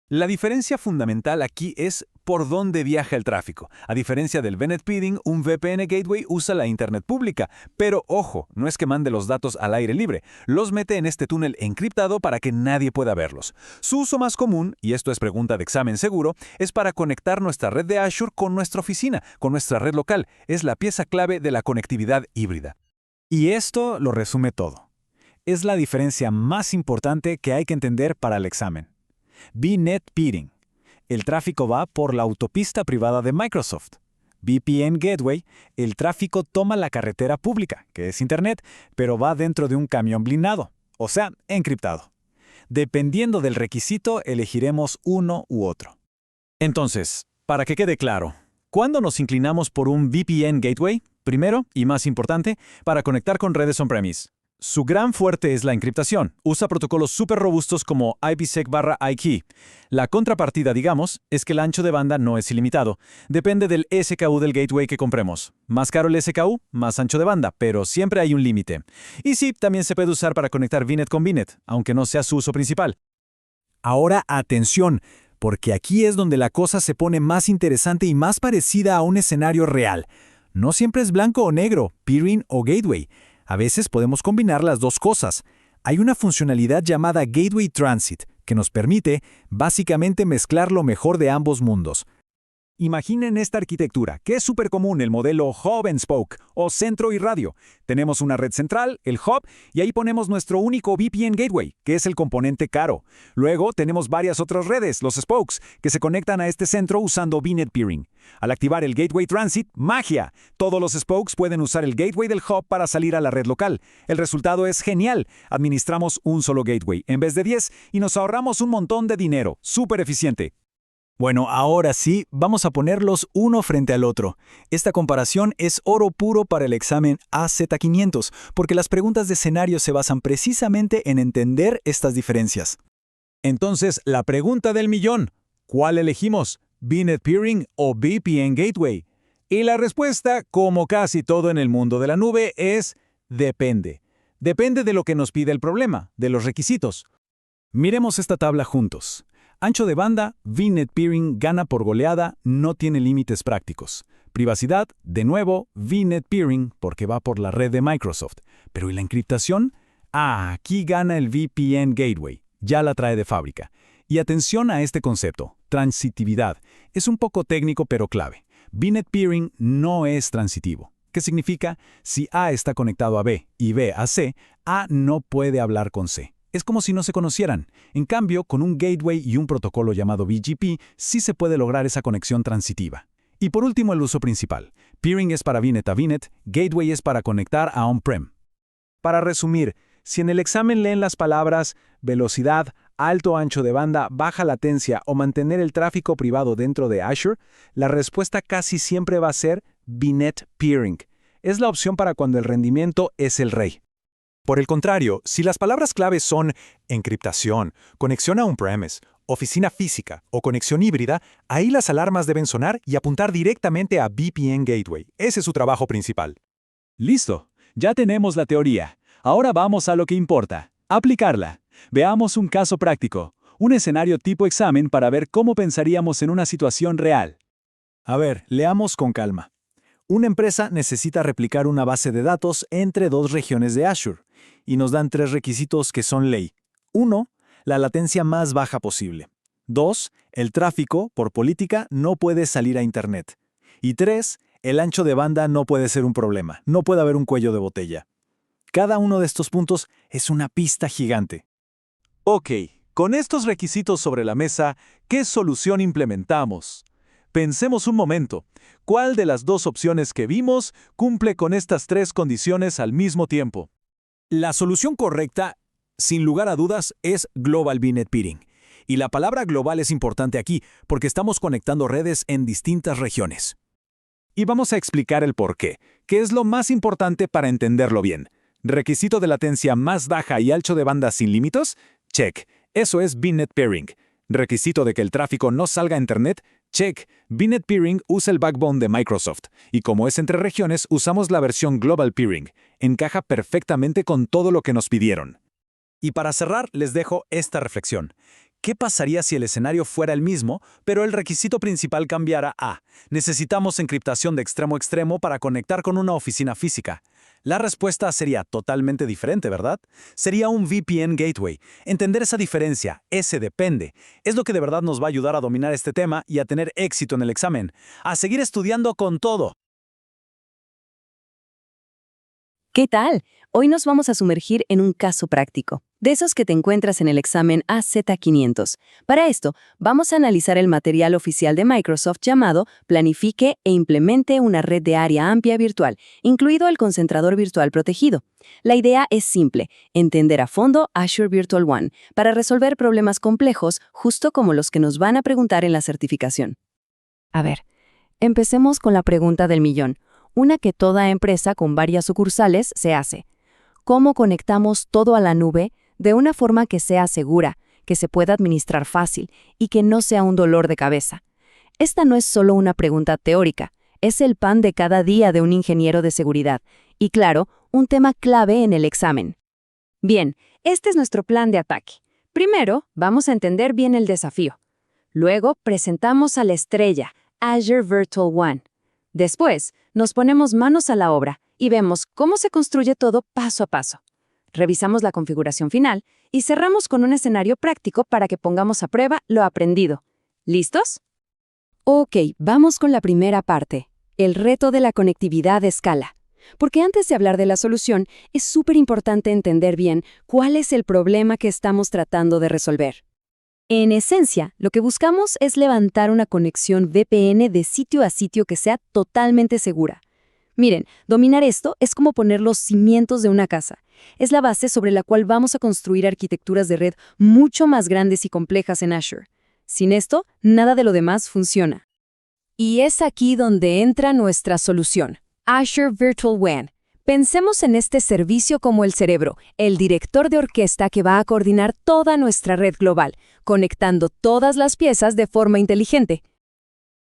La diferencia fundamental aquí es por dónde viaja el tráfico. A diferencia del VNet Peering, un VPN Gateway usa la Internet pública. Pero ojo, no es que mande los datos al aire libre. Los mete en este túnel encriptado para que nadie pueda verlos. Su uso más común, y esto es pregunta de examen seguro, es para conectar nuestra red de Azure con nuestra oficina, con nuestra red local. Es la pieza clave de la conectividad híbrida. Y esto lo resume todo. Es la diferencia más importante que hay que entender para el examen. VNet Peering. El tráfico va por la autopista privada de Microsoft. VPN Gateway. El tráfico toma la carretera pública, que es Internet, pero va dentro de un camión blindado, o sea, encriptado. Dependiendo del requisito, elegiremos uno u otro. Entonces, para que quede claro, ¿cuándo nos inclinamos por un VPN Gateway? Primero, y más importante, para conectar con redes on-premise. Su gran fuerte es la encriptación. Usa protocolos súper robustos como IPsec/iKey. La contrapartida, digamos, es que el ancho de banda no es ilimitado. Depende del SKU del gateway que compremos. Más caro el SKU, más ancho de banda, pero siempre hay un límite. Y sí, también se puede usar para conectar VNet con VNet, aunque no sea su uso principal. Ahora, atención, porque aquí es donde la cosa se pone más interesante y más parecida a un escenario real. No siempre es blanco o negro, peering o gateway. A veces podemos combinar las dos cosas. Hay una funcionalidad llamada Gateway Transit, que nos permite, básicamente, mezclar lo mejor de ambos mundos. Imaginen esta arquitectura, que es súper común, el modelo Hub and Spoke, o centro y radio. Tenemos una red central, el hub, y ahí ponemos nuestro único VPN Gateway, que es el componente caro. Luego tenemos varias otras redes, los spokes, que se conectan a este centro usando VNet Peering. Al activar el Gateway Transit, ¡magia! Todos los spokes pueden usar el gateway del hub para salir a la red local. El resultado es genial. Administramos un solo gateway en vez de 10 y nos ahorramos un montón de dinero. ¡Súper eficiente! Bueno, ahora sí, vamos a ponerlos uno frente al otro. Esta comparación es oro puro para el examen AZ500, porque las preguntas de escenario se basan precisamente en entender estas diferencias. Entonces, la pregunta del millón, ¿cuál elegimos? ¿VNet Peering o VPN Gateway? Y la respuesta, como casi todo en el mundo de la nube, es depende. Depende de lo que nos pide el problema, de los requisitos. Miremos esta tabla juntos. Ancho de banda, VNet Peering gana por goleada, no tiene límites prácticos. Privacidad, de nuevo, VNet Peering porque va por la red de Microsoft. Pero ¿y la encriptación? Aquí gana el VPN Gateway, ya la trae de fábrica. Y atención a este concepto, transitividad. Es un poco técnico pero clave. VNet Peering no es transitivo. ¿Qué significa? Si A está conectado a B y B a C, A no puede hablar con C. Es como si no se conocieran. En cambio, con un gateway y un protocolo llamado BGP, sí se puede lograr esa conexión transitiva. Y por último, el uso principal. Peering es para VNet a VNet, gateway es para conectar a on-prem. Para resumir, si en el examen leen las palabras velocidad, alto ancho de banda, baja latencia o mantener el tráfico privado dentro de Azure, la respuesta casi siempre va a ser VNet Peering. Es la opción para cuando el rendimiento es el rey. Por el contrario, si las palabras claves son encriptación, conexión a on-premise, oficina física o conexión híbrida, ahí las alarmas deben sonar y apuntar directamente a VPN Gateway. Ese es su trabajo principal. Listo, ya tenemos la teoría. Ahora vamos a lo que importa, aplicarla. Veamos un caso práctico, un escenario tipo examen para ver cómo pensaríamos en una situación real. A ver, leamos con calma. Una empresa necesita replicar una base de datos entre dos regiones de Azure, y nos dan 3 requisitos que son ley. 1. La latencia más baja posible. 2. El tráfico, por política, no puede salir a Internet. Y 3. El ancho de banda no puede ser un problema, no puede haber un cuello de botella. Cada uno de estos puntos es una pista gigante. Ok, con estos requisitos sobre la mesa, ¿qué solución implementamos? Pensemos un momento. ¿Cuál de las dos opciones que vimos cumple con estas 3 condiciones al mismo tiempo? La solución correcta, sin lugar a dudas, es Global VNet Peering. Y la palabra global es importante aquí porque estamos conectando redes en distintas regiones. Y vamos a explicar el por qué, que es lo más importante para entenderlo bien. Requisito de latencia más baja y ancho de banda sin límites, check. Eso es VNet Peering. Requisito de que el tráfico no salga a Internet, check. VNet Peering usa el backbone de Microsoft, y como es entre regiones, usamos la versión Global Peering. Encaja perfectamente con todo lo que nos pidieron. Y para cerrar, les dejo esta reflexión. ¿Qué pasaría si el escenario fuera el mismo, pero el requisito principal cambiara a necesitamos encriptación de extremo a extremo para conectar con una oficina física? La respuesta sería totalmente diferente, ¿verdad? Sería un VPN Gateway. Entender esa diferencia, ese depende, es lo que de verdad nos va a ayudar a dominar este tema y a tener éxito en el examen. A seguir estudiando con todo. ¿Qué tal? Hoy nos vamos a sumergir en un caso práctico, de esos que te encuentras en el examen AZ500. Para esto, vamos a analizar el material oficial de Microsoft llamado Planifique e implemente una red de área amplia virtual, incluido el concentrador virtual protegido. La idea es simple, entender a fondo Azure Virtual One para resolver problemas complejos, justo como los que nos van a preguntar en la certificación. A ver, empecemos con la pregunta del millón. Una que toda empresa con varias sucursales se hace. cómo conectamos todo a la nube de una forma que sea segura, que se pueda administrar fácil y que no sea un dolor de cabeza. Esta no es solo una pregunta teórica, es el pan de cada día de un ingeniero de seguridad y, claro, un tema clave en el examen. Bien, este es nuestro plan de ataque. Primero, vamos a entender bien el desafío. Luego, presentamos a la estrella, Azure Virtual One. Después, nos ponemos manos a la obra y vemos cómo se construye todo paso a paso. Revisamos la configuración final y cerramos con un escenario práctico para que pongamos a prueba lo aprendido. ¿Listos? Ok, vamos con la primera parte, el reto de la conectividad de escala. Porque antes de hablar de la solución, es súper importante entender bien cuál es el problema que estamos tratando de resolver. En esencia, lo que buscamos es levantar una conexión VPN de sitio a sitio que sea totalmente segura. Miren, dominar esto es como poner los cimientos de una casa. Es la base sobre la cual vamos a construir arquitecturas de red mucho más grandes y complejas en Azure. Sin esto, nada de lo demás funciona. Y es aquí donde entra nuestra solución, Azure Virtual WAN. Pensemos en este servicio como el cerebro, el director de orquesta que va a coordinar toda nuestra red global, conectando todas las piezas de forma inteligente.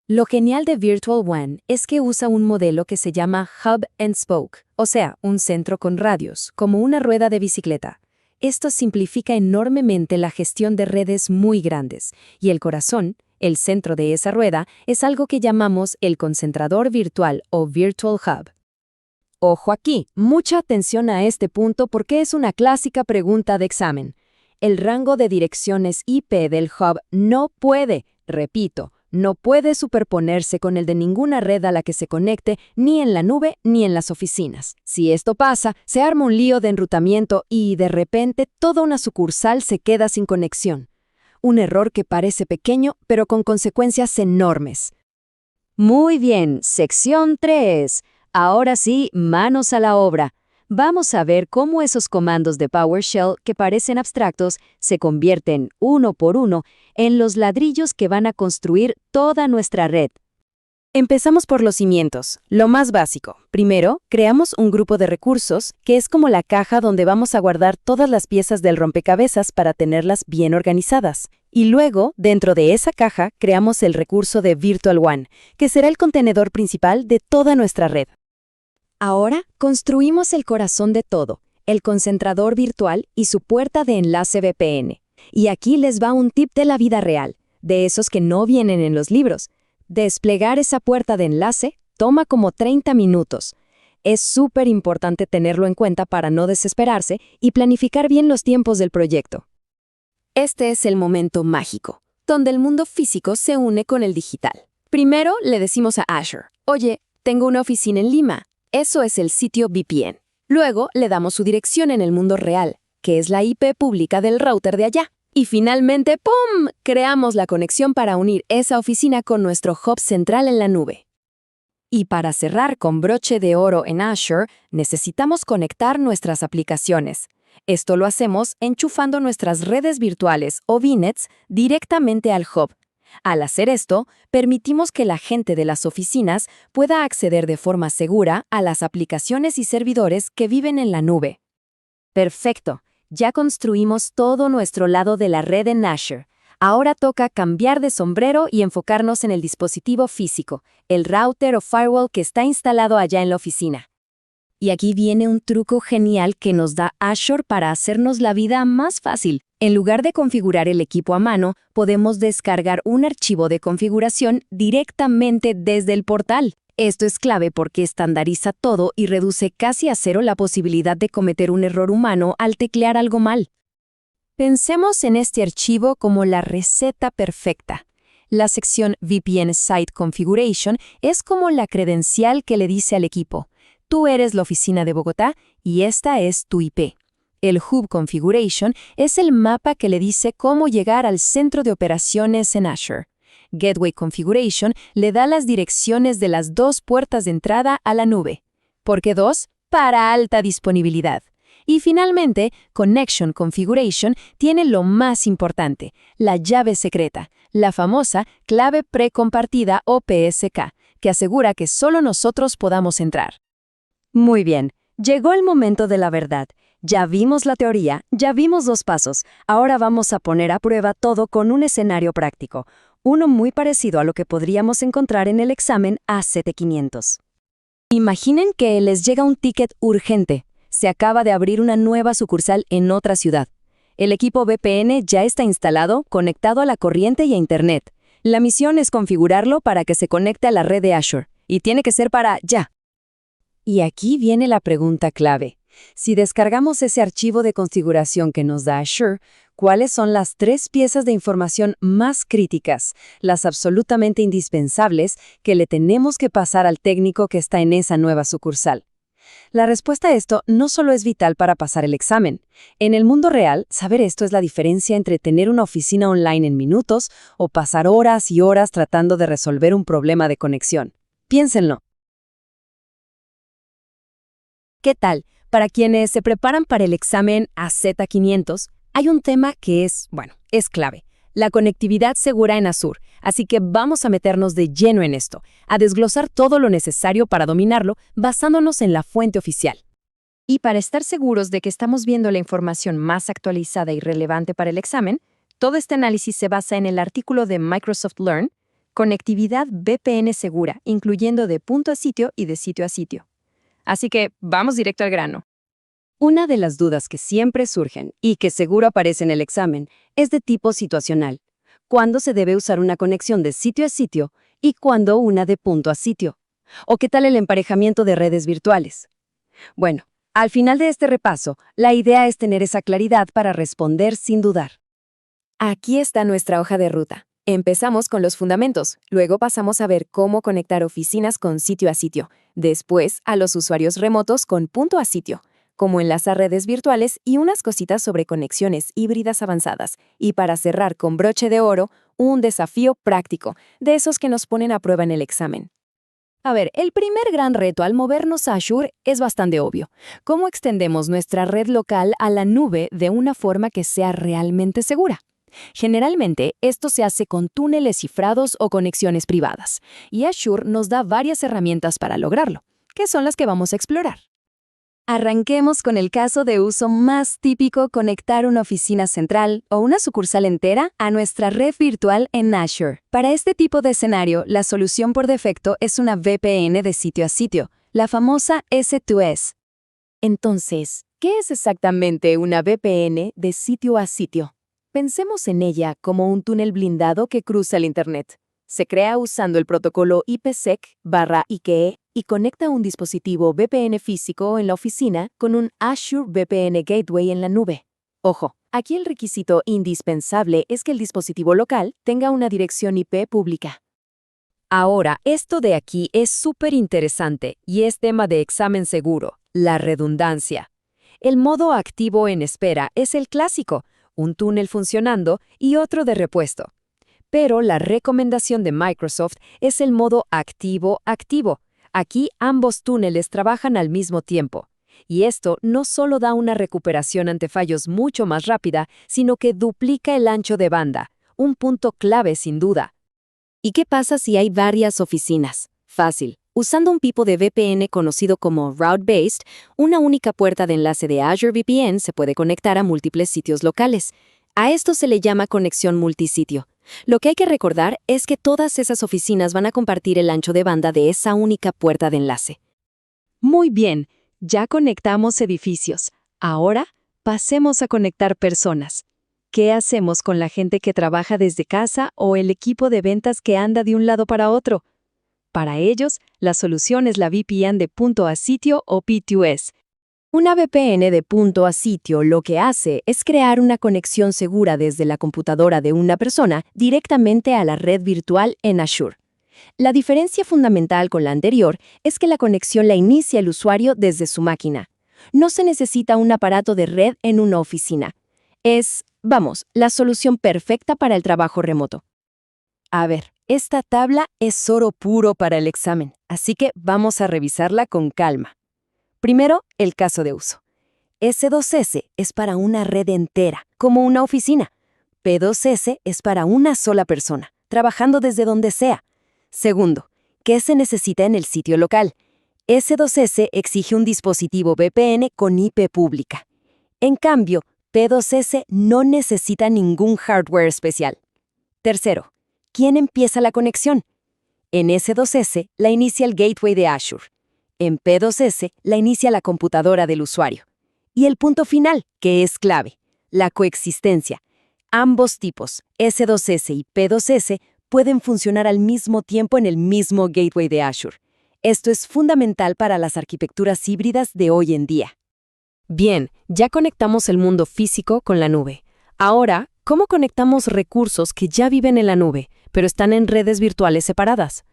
Lo genial de Virtual WAN es que usa un modelo que se llama Hub and Spoke, o sea, un centro con radios, como una rueda de bicicleta. Esto simplifica enormemente la gestión de redes muy grandes, y el corazón, el centro de esa rueda, es algo que llamamos el concentrador virtual o Virtual Hub. Ojo aquí, mucha atención a este punto porque es una clásica pregunta de examen. El rango de direcciones IP del hub no puede, repito, no puede superponerse con el de ninguna red a la que se conecte ni en la nube ni en las oficinas. Si esto pasa, se arma un lío de enrutamiento y, de repente, toda una sucursal se queda sin conexión. Un error que parece pequeño, pero con consecuencias enormes. Muy bien, sección 3. Ahora sí, manos a la obra. Vamos a ver cómo esos comandos de PowerShell que parecen abstractos se convierten, uno por uno, en los ladrillos que van a construir toda nuestra red. Empezamos por los cimientos, lo más básico. Primero, creamos un grupo de recursos, que es como la caja donde vamos a guardar todas las piezas del rompecabezas para tenerlas bien organizadas. Y luego, dentro de esa caja, creamos el recurso de Virtual WAN, que será el contenedor principal de toda nuestra red. Ahora, construimos el corazón de todo, el concentrador virtual y su puerta de enlace VPN. Y aquí les va un tip de la vida real, de esos que no vienen en los libros. Desplegar esa puerta de enlace toma como 30 minutos. Es súper importante tenerlo en cuenta para no desesperarse y planificar bien los tiempos del proyecto. Este es el momento mágico, donde el mundo físico se une con el digital. Primero le decimos a Azure, oye, tengo una oficina en Lima. Eso es el sitio VPN. Luego le damos su dirección en el mundo real, que es la IP pública del router de allá. Y finalmente, ¡pum!, creamos la conexión para unir esa oficina con nuestro hub central en la nube. Y para cerrar con broche de oro en Azure, necesitamos conectar nuestras aplicaciones. Esto lo hacemos enchufando nuestras redes virtuales o VNets directamente al hub. Al hacer esto, permitimos que la gente de las oficinas pueda acceder de forma segura a las aplicaciones y servidores que viven en la nube. Perfecto, ya construimos todo nuestro lado de la red en Azure. Ahora toca cambiar de sombrero y enfocarnos en el dispositivo físico, el router o firewall que está instalado allá en la oficina. Y aquí viene un truco genial que nos da Azure para hacernos la vida más fácil. En lugar de configurar el equipo a mano, podemos descargar un archivo de configuración directamente desde el portal. Esto es clave porque estandariza todo y reduce casi a cero la posibilidad de cometer un error humano al teclear algo mal. Pensemos en este archivo como la receta perfecta. La sección VPN Site Configuration es como la credencial que le dice al equipo: tú eres la oficina de Bogotá y esta es tu IP. El Hub Configuration es el mapa que le dice cómo llegar al centro de operaciones en Azure. Gateway Configuration le da las direcciones de las 2 puertas de entrada a la nube. ¿Por qué 2? Para alta disponibilidad. Y finalmente, Connection Configuration tiene lo más importante, la llave secreta, la famosa clave precompartida o PSK, que asegura que solo nosotros podamos entrar. Muy bien, llegó el momento de la verdad. Ya vimos la teoría, ya vimos los pasos. Ahora vamos a poner a prueba todo con un escenario práctico, uno muy parecido a lo que podríamos encontrar en el examen ACT500. Imaginen que les llega un ticket urgente. Se acaba de abrir una nueva sucursal en otra ciudad. El equipo VPN ya está instalado, conectado a la corriente y a Internet. La misión es configurarlo para que se conecte a la red de Azure, y tiene que ser para ya. Y aquí viene la pregunta clave. Si descargamos ese archivo de configuración que nos da Azure, ¿cuáles son las 3 piezas de información más críticas, las absolutamente indispensables, que le tenemos que pasar al técnico que está en esa nueva sucursal? La respuesta a esto no solo es vital para pasar el examen. En el mundo real, saber esto es la diferencia entre tener una oficina online en minutos o pasar horas y horas tratando de resolver un problema de conexión. Piénsenlo. ¿Qué tal? Para quienes se preparan para el examen AZ500, hay un tema que es clave. La conectividad segura en Azure, así que vamos a meternos de lleno en esto, a desglosar todo lo necesario para dominarlo basándonos en la fuente oficial. Y para estar seguros de que estamos viendo la información más actualizada y relevante para el examen, todo este análisis se basa en el artículo de Microsoft Learn, Conectividad VPN segura, incluyendo de punto a sitio y de sitio a sitio. Así que vamos directo al grano. Una de las dudas que siempre surgen y que seguro aparece en el examen es de tipo situacional. ¿Cuándo se debe usar una conexión de sitio a sitio y cuándo una de punto a sitio? ¿O qué tal el emparejamiento de redes virtuales? Bueno, al final de este repaso, la idea es tener esa claridad para responder sin dudar. Aquí está nuestra hoja de ruta. Empezamos con los fundamentos, luego pasamos a ver cómo conectar oficinas con sitio a sitio, después a los usuarios remotos con punto a sitio, cómo enlazar redes virtuales y unas cositas sobre conexiones híbridas avanzadas. Y para cerrar con broche de oro, un desafío práctico, de esos que nos ponen a prueba en el examen. A ver, el primer gran reto al movernos a Azure es bastante obvio. ¿Cómo extendemos nuestra red local a la nube de una forma que sea realmente segura? Generalmente, esto se hace con túneles cifrados o conexiones privadas, y Azure nos da varias herramientas para lograrlo, que son las que vamos a explorar. Arranquemos con el caso de uso más típico: conectar una oficina central o una sucursal entera a nuestra red virtual en Azure. Para este tipo de escenario, la solución por defecto es una VPN de sitio a sitio, la famosa S2S. Entonces, ¿qué es exactamente una VPN de sitio a sitio? Pensemos en ella como un túnel blindado que cruza el Internet. Se crea usando el protocolo IPsec/IKE y conecta un dispositivo VPN físico en la oficina con un Azure VPN Gateway en la nube. Ojo, aquí el requisito indispensable es que el dispositivo local tenga una dirección IP pública. Ahora, esto de aquí es súper interesante y es tema de examen seguro: la redundancia. El modo activo en espera es el clásico, un túnel funcionando y otro de repuesto. Pero la recomendación de Microsoft es el modo activo-activo. Aquí ambos túneles trabajan al mismo tiempo. Y esto no solo da una recuperación ante fallos mucho más rápida, sino que duplica el ancho de banda, un punto clave sin duda. ¿Y qué pasa si hay varias oficinas? Fácil. Usando un tipo de VPN conocido como Route-Based, una única puerta de enlace de Azure VPN se puede conectar a múltiples sitios locales. A esto se le llama conexión multisitio. Lo que hay que recordar es que todas esas oficinas van a compartir el ancho de banda de esa única puerta de enlace. Muy bien, ya conectamos edificios. Ahora, pasemos a conectar personas. ¿Qué hacemos con la gente que trabaja desde casa o el equipo de ventas que anda de un lado para otro? Para ellos, la solución es la VPN de punto a sitio o P2S. Una VPN de punto a sitio lo que hace es crear una conexión segura desde la computadora de una persona directamente a la red virtual en Azure. La diferencia fundamental con la anterior es que la conexión la inicia el usuario desde su máquina. No se necesita un aparato de red en una oficina. Es, la solución perfecta para el trabajo remoto. A ver, esta tabla es oro puro para el examen, así que vamos a revisarla con calma. Primero, el caso de uso. S2S es para una red entera, como una oficina. P2S es para una sola persona, trabajando desde donde sea. Segundo, ¿qué se necesita en el sitio local? S2S exige un dispositivo VPN con IP pública. En cambio, P2S no necesita ningún hardware especial. Tercero, ¿quién empieza la conexión? En S2S la inicia el gateway de Azure. En P2S la inicia la computadora del usuario. Y el punto final, que es clave, la coexistencia. Ambos tipos, S2S y P2S, pueden funcionar al mismo tiempo en el mismo gateway de Azure. Esto es fundamental para las arquitecturas híbridas de hoy en día. Bien, ya conectamos el mundo físico con la nube. Ahora, ¿cómo conectamos recursos que ya viven en la nube, pero están en redes virtuales separadas?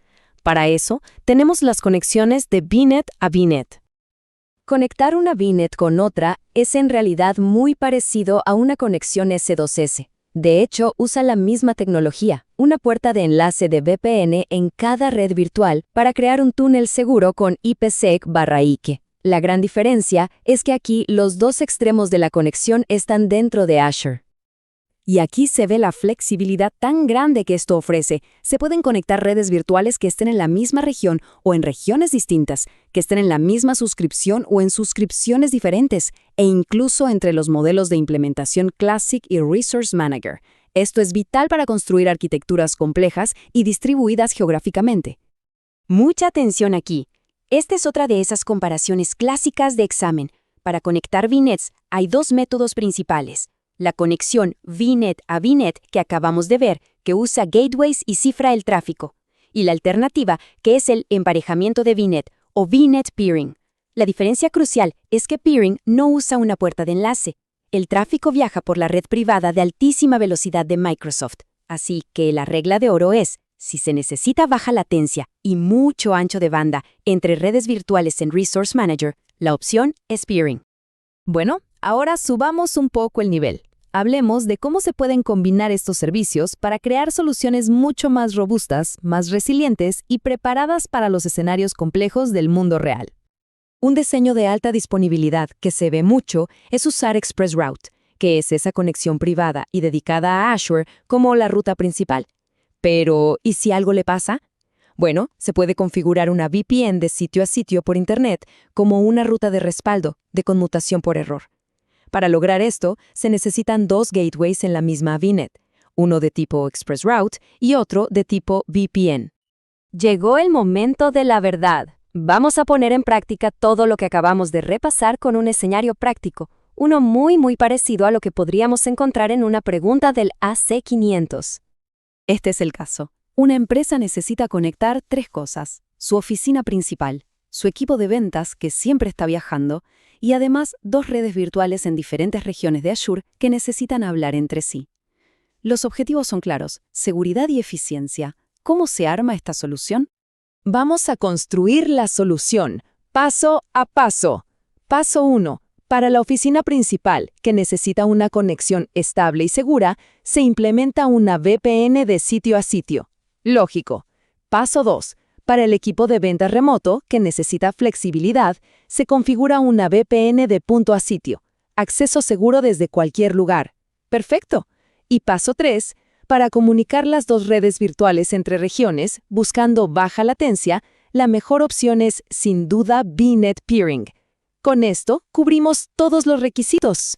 Para eso, tenemos las conexiones de VNet a VNet. Conectar una VNet con otra es en realidad muy parecido a una conexión S2S. De hecho, usa la misma tecnología, una puerta de enlace de VPN en cada red virtual para crear un túnel seguro con IPsec/IKE. La gran diferencia es que aquí los dos extremos de la conexión están dentro de Azure. Y aquí se ve la flexibilidad tan grande que esto ofrece. Se pueden conectar redes virtuales que estén en la misma región o en regiones distintas, que estén en la misma suscripción o en suscripciones diferentes, e incluso entre los modelos de implementación Classic y Resource Manager. Esto es vital para construir arquitecturas complejas y distribuidas geográficamente. Mucha atención aquí. Esta es otra de esas comparaciones clásicas de examen. Para conectar VNets hay dos métodos principales. La conexión VNet a VNet que acabamos de ver, que usa gateways y cifra el tráfico. Y la alternativa, que es el emparejamiento de VNet o VNet Peering. La diferencia crucial es que Peering no usa una puerta de enlace. El tráfico viaja por la red privada de altísima velocidad de Microsoft. Así que la regla de oro es, si se necesita baja latencia y mucho ancho de banda entre redes virtuales en Resource Manager, la opción es Peering. Bueno, ahora subamos un poco el nivel. Hablemos de cómo se pueden combinar estos servicios para crear soluciones mucho más robustas, más resilientes y preparadas para los escenarios complejos del mundo real. Un diseño de alta disponibilidad que se ve mucho es usar ExpressRoute, que es esa conexión privada y dedicada a Azure como la ruta principal. Pero, ¿y si algo le pasa? Bueno, se puede configurar una VPN de sitio a sitio por Internet como una ruta de respaldo, de conmutación por error. Para lograr esto, se necesitan dos gateways en la misma VNet, uno de tipo ExpressRoute y otro de tipo VPN. Llegó el momento de la verdad. Vamos a poner en práctica todo lo que acabamos de repasar con un escenario práctico, uno muy parecido a lo que podríamos encontrar en una pregunta del AC500. Este es el caso. Una empresa necesita conectar tres cosas: su oficina principal, su equipo de ventas que siempre está viajando, y además dos redes virtuales en diferentes regiones de Azure que necesitan hablar entre sí. Los objetivos son claros: seguridad y eficiencia. ¿Cómo se arma esta solución? Vamos a construir la solución, paso a paso. Paso 1. Para la oficina principal, que necesita una conexión estable y segura, se implementa una VPN de sitio a sitio. Lógico. Paso 2. Para el equipo de ventas remoto, que necesita flexibilidad, se configura una VPN de punto a sitio. Acceso seguro desde cualquier lugar. Perfecto. Y paso 3. Para comunicar las dos redes virtuales entre regiones, buscando baja latencia, la mejor opción es, sin duda, VNet Peering. Con esto, cubrimos todos los requisitos.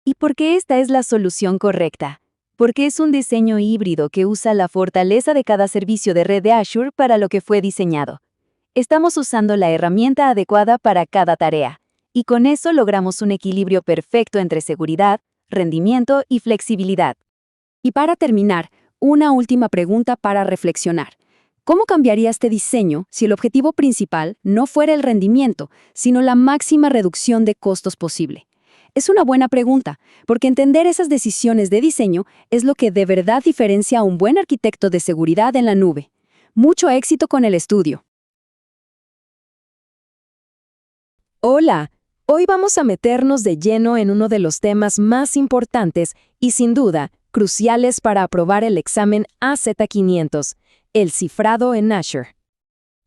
¿Y por qué esta es la solución correcta? Porque es un diseño híbrido que usa la fortaleza de cada servicio de red de Azure para lo que fue diseñado. Estamos usando la herramienta adecuada para cada tarea, y con eso logramos un equilibrio perfecto entre seguridad, rendimiento y flexibilidad. Y para terminar, una última pregunta para reflexionar. ¿Cómo cambiaría este diseño si el objetivo principal no fuera el rendimiento, sino la máxima reducción de costos posible? Es una buena pregunta, porque entender esas decisiones de diseño es lo que de verdad diferencia a un buen arquitecto de seguridad en la nube. Mucho éxito con el estudio. Hola, hoy vamos a meternos de lleno en uno de los temas más importantes y, sin duda, cruciales para aprobar el examen AZ500, el cifrado en Azure.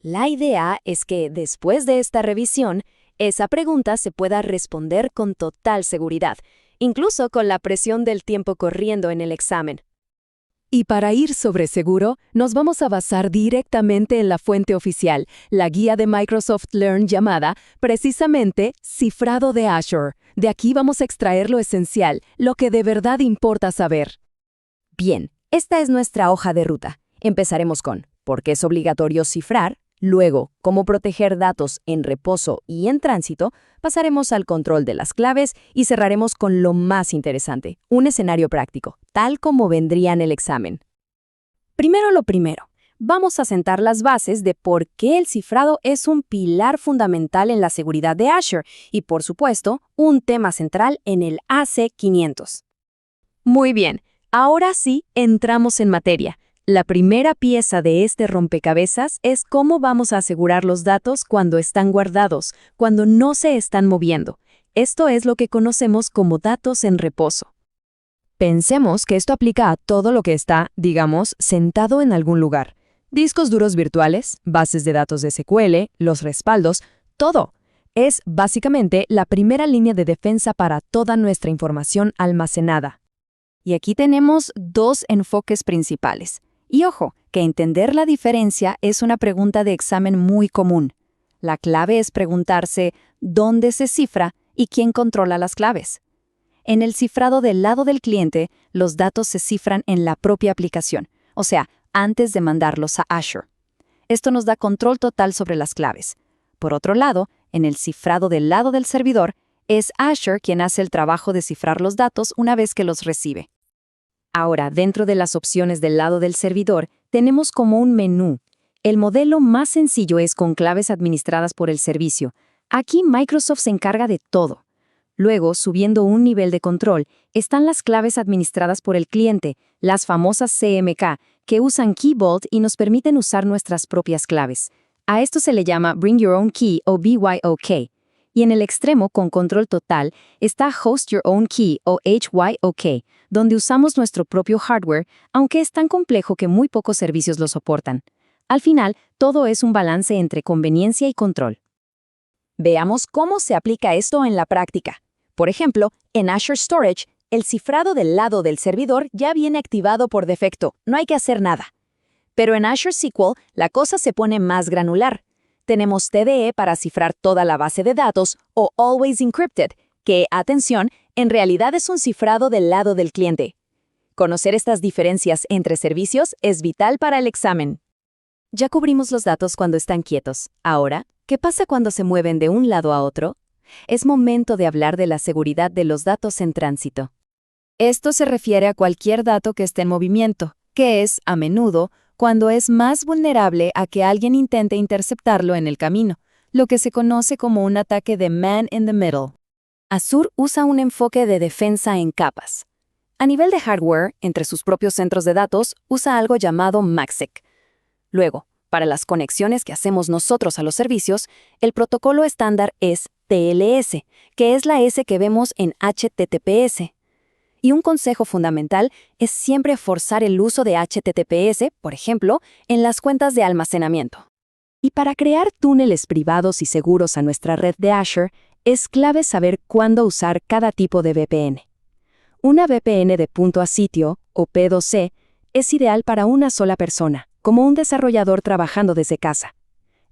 La idea es que, después de esta revisión, esa pregunta se pueda responder con total seguridad, incluso con la presión del tiempo corriendo en el examen. Y para ir sobre seguro, nos vamos a basar directamente en la fuente oficial, la guía de Microsoft Learn llamada, precisamente, Cifrado de Azure, De aquí vamos a extraer lo esencial, lo que de verdad importa saber. Bien, esta es nuestra hoja de ruta. Empezaremos con ¿por qué es obligatorio cifrar? Luego, cómo proteger datos en reposo y en tránsito, pasaremos al control de las claves y cerraremos con lo más interesante, un escenario práctico, tal como vendría en el examen. Primero lo primero, vamos a sentar las bases de por qué el cifrado es un pilar fundamental en la seguridad de Azure y, por supuesto, un tema central en el AC500. Muy bien, ahora sí entramos en materia. La primera pieza de este rompecabezas es cómo vamos a asegurar los datos cuando están guardados, cuando no se están moviendo. Esto es lo que conocemos como datos en reposo. Pensemos que esto aplica a todo lo que está, digamos, sentado en algún lugar. Discos duros virtuales, bases de datos de SQL, los respaldos, todo. Es básicamente la primera línea de defensa para toda nuestra información almacenada. Y aquí tenemos dos enfoques principales. Y ojo, que entender la diferencia es una pregunta de examen muy común. La clave es preguntarse dónde se cifra y quién controla las claves. En el cifrado del lado del cliente, los datos se cifran en la propia aplicación, o sea, antes de mandarlos a Azure. Esto nos da control total sobre las claves. Por otro lado, en el cifrado del lado del servidor, es Azure quien hace el trabajo de cifrar los datos una vez que los recibe. Ahora, dentro de las opciones del lado del servidor, tenemos como un menú. El modelo más sencillo es con claves administradas por el servicio. Aquí Microsoft se encarga de todo. Luego, subiendo un nivel de control, están las claves administradas por el cliente, las famosas CMK, que usan Key Vault y nos permiten usar nuestras propias claves. A esto se le llama Bring Your Own Key o BYOK. Y en el extremo, con control total, está Host Your Own Key o HYOK, donde usamos nuestro propio hardware, aunque es tan complejo que muy pocos servicios lo soportan. Al final, todo es un balance entre conveniencia y control. Veamos cómo se aplica esto en la práctica. Por ejemplo, en Azure Storage, el cifrado del lado del servidor ya viene activado por defecto, no hay que hacer nada. Pero en Azure SQL, la cosa se pone más granular. Tenemos TDE para cifrar toda la base de datos o Always Encrypted, que, atención, en realidad es un cifrado del lado del cliente. Conocer estas diferencias entre servicios es vital para el examen. Ya cubrimos los datos cuando están quietos. Ahora, ¿qué pasa cuando se mueven de un lado a otro? Es momento de hablar de la seguridad de los datos en tránsito. Esto se refiere a cualquier dato que esté en movimiento, que es, a menudo, cuando es más vulnerable a que alguien intente interceptarlo en el camino, lo que se conoce como un ataque de man in the middle. Azure usa un enfoque de defensa en capas. A nivel de hardware, entre sus propios centros de datos, usa algo llamado MACsec. Luego, para las conexiones que hacemos nosotros a los servicios, el protocolo estándar es TLS, que es la S que vemos en HTTPS. Y un consejo fundamental es siempre forzar el uso de HTTPS, por ejemplo, en las cuentas de almacenamiento. Y para crear túneles privados y seguros a nuestra red de Azure, es clave saber cuándo usar cada tipo de VPN. Una VPN de punto a sitio, o P2C, es ideal para una sola persona, como un desarrollador trabajando desde casa.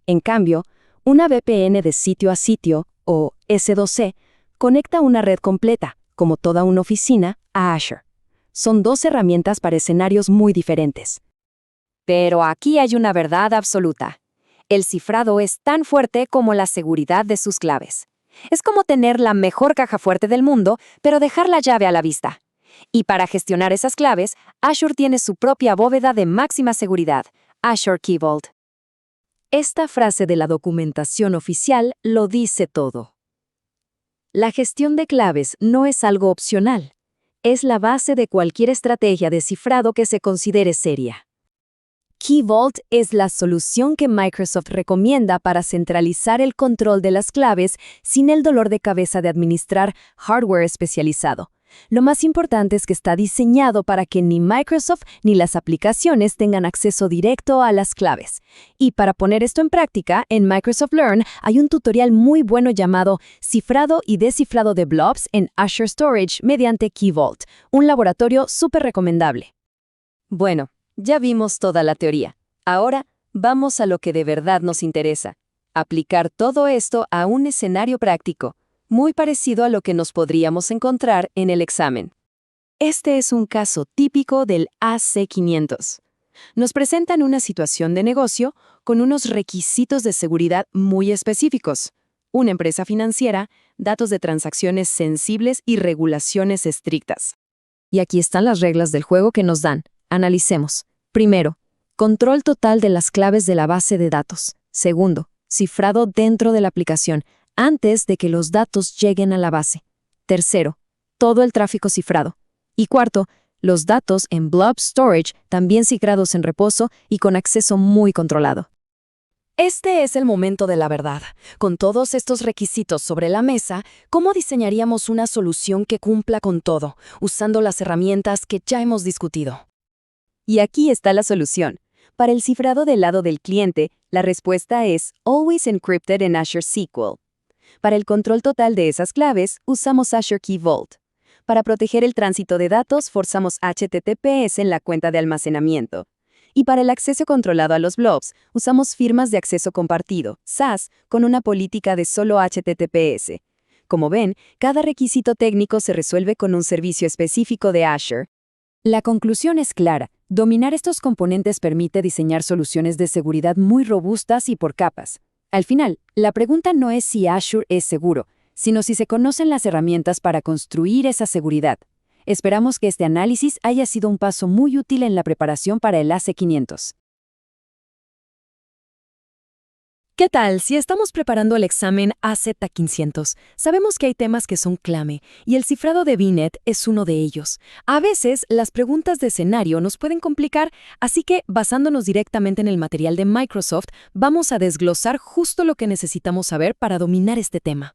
En cambio, una VPN de sitio a sitio, o S2C, conecta una red completa, como toda una oficina, a Azure. Son dos herramientas para escenarios muy diferentes. Pero aquí hay una verdad absoluta. El cifrado es tan fuerte como la seguridad de sus claves. Es como tener la mejor caja fuerte del mundo, pero dejar la llave a la vista. Y para gestionar esas claves, Azure tiene su propia bóveda de máxima seguridad, Azure Key Vault. Esta frase de la documentación oficial lo dice todo. La gestión de claves no es algo opcional. Es la base de cualquier estrategia de cifrado que se considere seria. Key Vault es la solución que Microsoft recomienda para centralizar el control de las claves sin el dolor de cabeza de administrar hardware especializado. Lo más importante es que está diseñado para que ni Microsoft ni las aplicaciones tengan acceso directo a las claves. Y para poner esto en práctica, en Microsoft Learn hay un tutorial muy bueno llamado Cifrado y descifrado de blobs en Azure Storage mediante Key Vault, un laboratorio súper recomendable. Bueno, ya vimos toda la teoría. Ahora vamos a lo que de verdad nos interesa. Aplicar todo esto a un escenario práctico. muy parecido a lo que nos podríamos encontrar en el examen. Este es un caso típico del AC500. Nos presentan una situación de negocio con unos requisitos de seguridad muy específicos. Una empresa financiera, datos de transacciones sensibles y regulaciones estrictas. Y aquí están las reglas del juego que nos dan. Analicemos. Primero, control total de las claves de la base de datos. Segundo, cifrado dentro de la aplicación, antes de que los datos lleguen a la base. Tercero, todo el tráfico cifrado. Y cuarto, los datos en blob storage, también cifrados en reposo y con acceso muy controlado. Este es el momento de la verdad. Con todos estos requisitos sobre la mesa, ¿cómo diseñaríamos una solución que cumpla con todo, usando las herramientas que ya hemos discutido? Y aquí está la solución. Para el cifrado del lado del cliente, la respuesta es Always Encrypted en Azure SQL. Para el control total de esas claves, usamos Azure Key Vault. Para proteger el tránsito de datos, forzamos HTTPS en la cuenta de almacenamiento. Y para el acceso controlado a los blobs, usamos firmas de acceso compartido, SAS, con una política de solo HTTPS. Como ven, cada requisito técnico se resuelve con un servicio específico de Azure. La conclusión es clara. Dominar estos componentes permite diseñar soluciones de seguridad muy robustas y por capas. Al final, la pregunta no es si Azure es seguro, sino si se conocen las herramientas para construir esa seguridad. Esperamos que este análisis haya sido un paso muy útil en la preparación para el AC500. ¿Qué tal? Si estamos preparando el examen AZ500, sabemos que hay temas que son clave, y el cifrado de VNet es uno de ellos. A veces, las preguntas de escenario nos pueden complicar, así que, basándonos directamente en el material de Microsoft, vamos a desglosar justo lo que necesitamos saber para dominar este tema.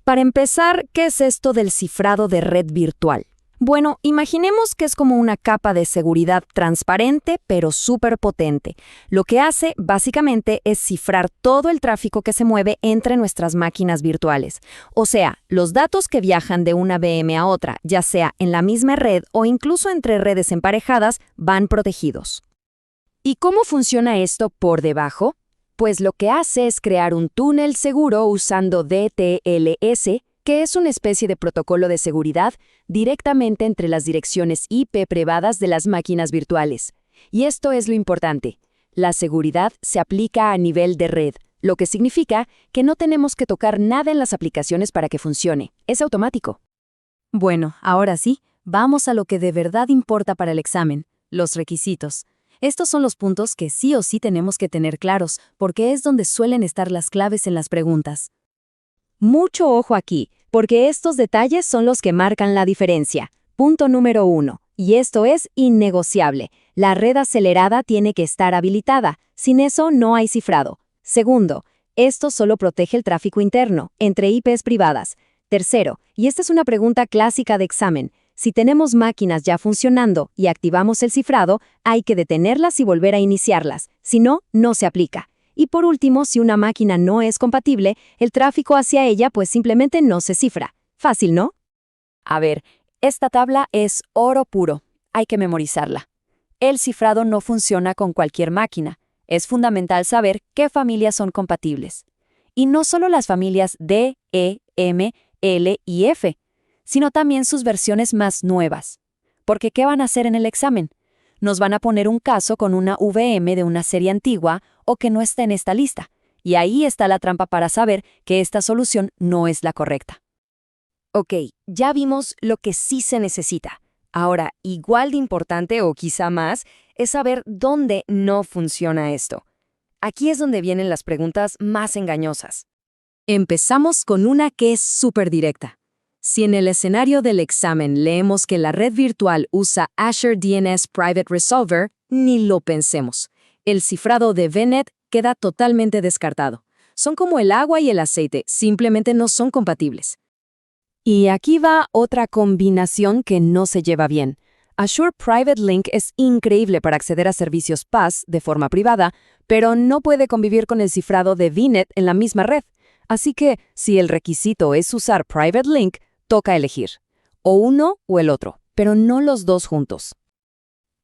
Para empezar, ¿qué es esto del cifrado de red virtual? Bueno, imaginemos que es como una capa de seguridad transparente, pero súper potente. Lo que hace, básicamente, es cifrar todo el tráfico que se mueve entre nuestras máquinas virtuales. O sea, los datos que viajan de una VM a otra, ya sea en la misma red o incluso entre redes emparejadas, van protegidos. ¿Y cómo funciona esto por debajo? Pues lo que hace es crear un túnel seguro usando DTLS, que es una especie de protocolo de seguridad directamente entre las direcciones IP privadas de las máquinas virtuales. Y esto es lo importante. La seguridad se aplica a nivel de red, lo que significa que no tenemos que tocar nada en las aplicaciones para que funcione. Es automático. Bueno, ahora sí, vamos a lo que de verdad importa para el examen, los requisitos. Estos son los puntos que sí o sí tenemos que tener claros, porque es donde suelen estar las claves en las preguntas. Mucho ojo aquí, porque estos detalles son los que marcan la diferencia. Punto número 1, y esto es innegociable. La red acelerada tiene que estar habilitada, sin eso no hay cifrado. Segundo, esto solo protege el tráfico interno, entre IPs privadas. Tercero, y esta es una pregunta clásica de examen, si tenemos máquinas ya funcionando y activamos el cifrado, hay que detenerlas y volver a iniciarlas, si no, no se aplica. Y por último, si una máquina no es compatible, el tráfico hacia ella pues simplemente no se cifra. Fácil, ¿no? A ver, esta tabla es oro puro. Hay que memorizarla. El cifrado no funciona con cualquier máquina. Es fundamental saber qué familias son compatibles. Y no solo las familias D, E, M, L y F, sino también sus versiones más nuevas. Porque ¿qué van a hacer en el examen? Nos van a poner un caso con una VM de una serie antigua o que no está en esta lista. Y ahí está la trampa para saber que esta solución no es la correcta. Ok, ya vimos lo que sí se necesita. Ahora, igual de importante o quizá más, es saber dónde no funciona esto. Aquí es donde vienen las preguntas más engañosas. Empezamos con una que es súper directa. Si en el escenario del examen leemos que la red virtual usa Azure DNS Private Resolver, ni lo pensemos. El cifrado de VNet queda totalmente descartado. Son como el agua y el aceite, simplemente no son compatibles. Y aquí va otra combinación que no se lleva bien. Azure Private Link es increíble para acceder a servicios PaaS de forma privada, pero no puede convivir con el cifrado de VNet en la misma red. Así que, si el requisito es usar Private Link, toca elegir. O uno o el otro, pero no los dos juntos.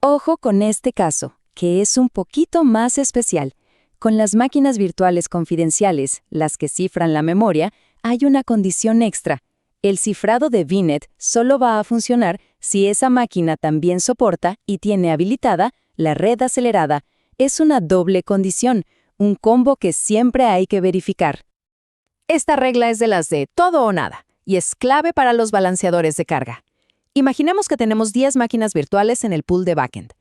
Ojo con este caso, que es un poquito más especial. Con las máquinas virtuales confidenciales, las que cifran la memoria, hay una condición extra. El cifrado de VNet solo va a funcionar si esa máquina también soporta y tiene habilitada la red acelerada. Es una doble condición, un combo que siempre hay que verificar. Esta regla es de las de todo o nada, y es clave para los balanceadores de carga. Imaginemos que tenemos 10 máquinas virtuales en el pool de backend.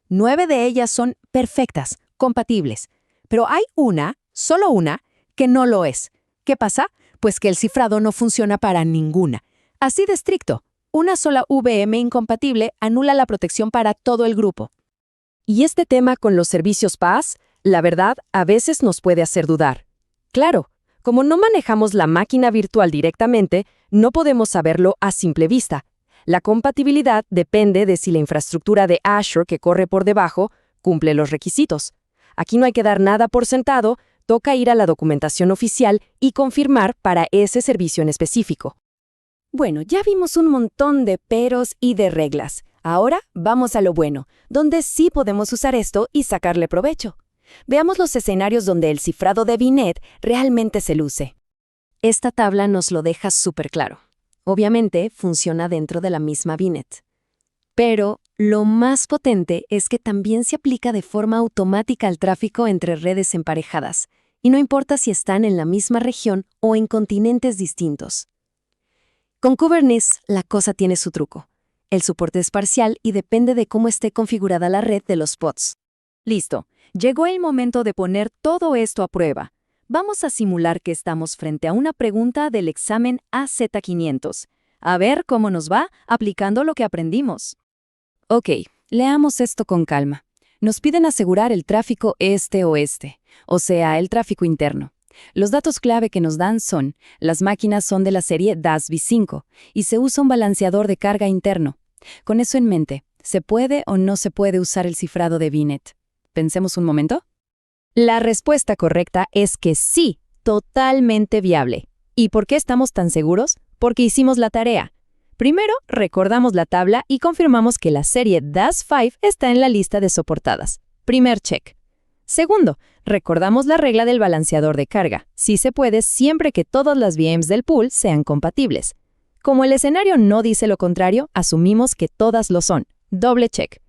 9 de ellas son perfectas, compatibles, pero hay una, solo una, que no lo es. ¿Qué pasa? Pues que el cifrado no funciona para ninguna. Así de estricto, una sola VM incompatible anula la protección para todo el grupo. Y este tema con los servicios PaaS, la verdad, a veces nos puede hacer dudar. Claro, como no manejamos la máquina virtual directamente, no podemos saberlo a simple vista. La compatibilidad depende de si la infraestructura de Azure que corre por debajo cumple los requisitos. Aquí no hay que dar nada por sentado, toca ir a la documentación oficial y confirmar para ese servicio en específico. Bueno, ya vimos un montón de peros y de reglas. Ahora vamos a lo bueno, donde sí podemos usar esto y sacarle provecho. Veamos los escenarios donde el cifrado de VNet realmente se luce. Esta tabla nos lo deja súper claro. Obviamente, funciona dentro de la misma VNet. Pero lo más potente es que también se aplica de forma automática al tráfico entre redes emparejadas, y no importa si están en la misma región o en continentes distintos. Con Kubernetes, la cosa tiene su truco. El soporte es parcial y depende de cómo esté configurada la red de los pods. Listo, llegó el momento de poner todo esto a prueba. Vamos a simular que estamos frente a una pregunta del examen AZ500. A ver cómo nos va aplicando lo que aprendimos. Ok, leamos esto con calma. Nos piden asegurar el tráfico este-oeste, o sea, el tráfico interno. Los datos clave que nos dan son, las máquinas son de la serie DAS v5 y se usa un balanceador de carga interno. Con eso en mente, ¿se puede o no se puede usar el cifrado de VNet? Pensemos un momento. La respuesta correcta es que sí, totalmente viable. ¿Y por qué estamos tan seguros? Porque hicimos la tarea. Primero, recordamos la tabla y confirmamos que la serie DAS5 está en la lista de soportadas. Primer check. Segundo, recordamos la regla del balanceador de carga. Sí se puede siempre que todas las VMs del pool sean compatibles. Como el escenario no dice lo contrario, asumimos que todas lo son. Doble check.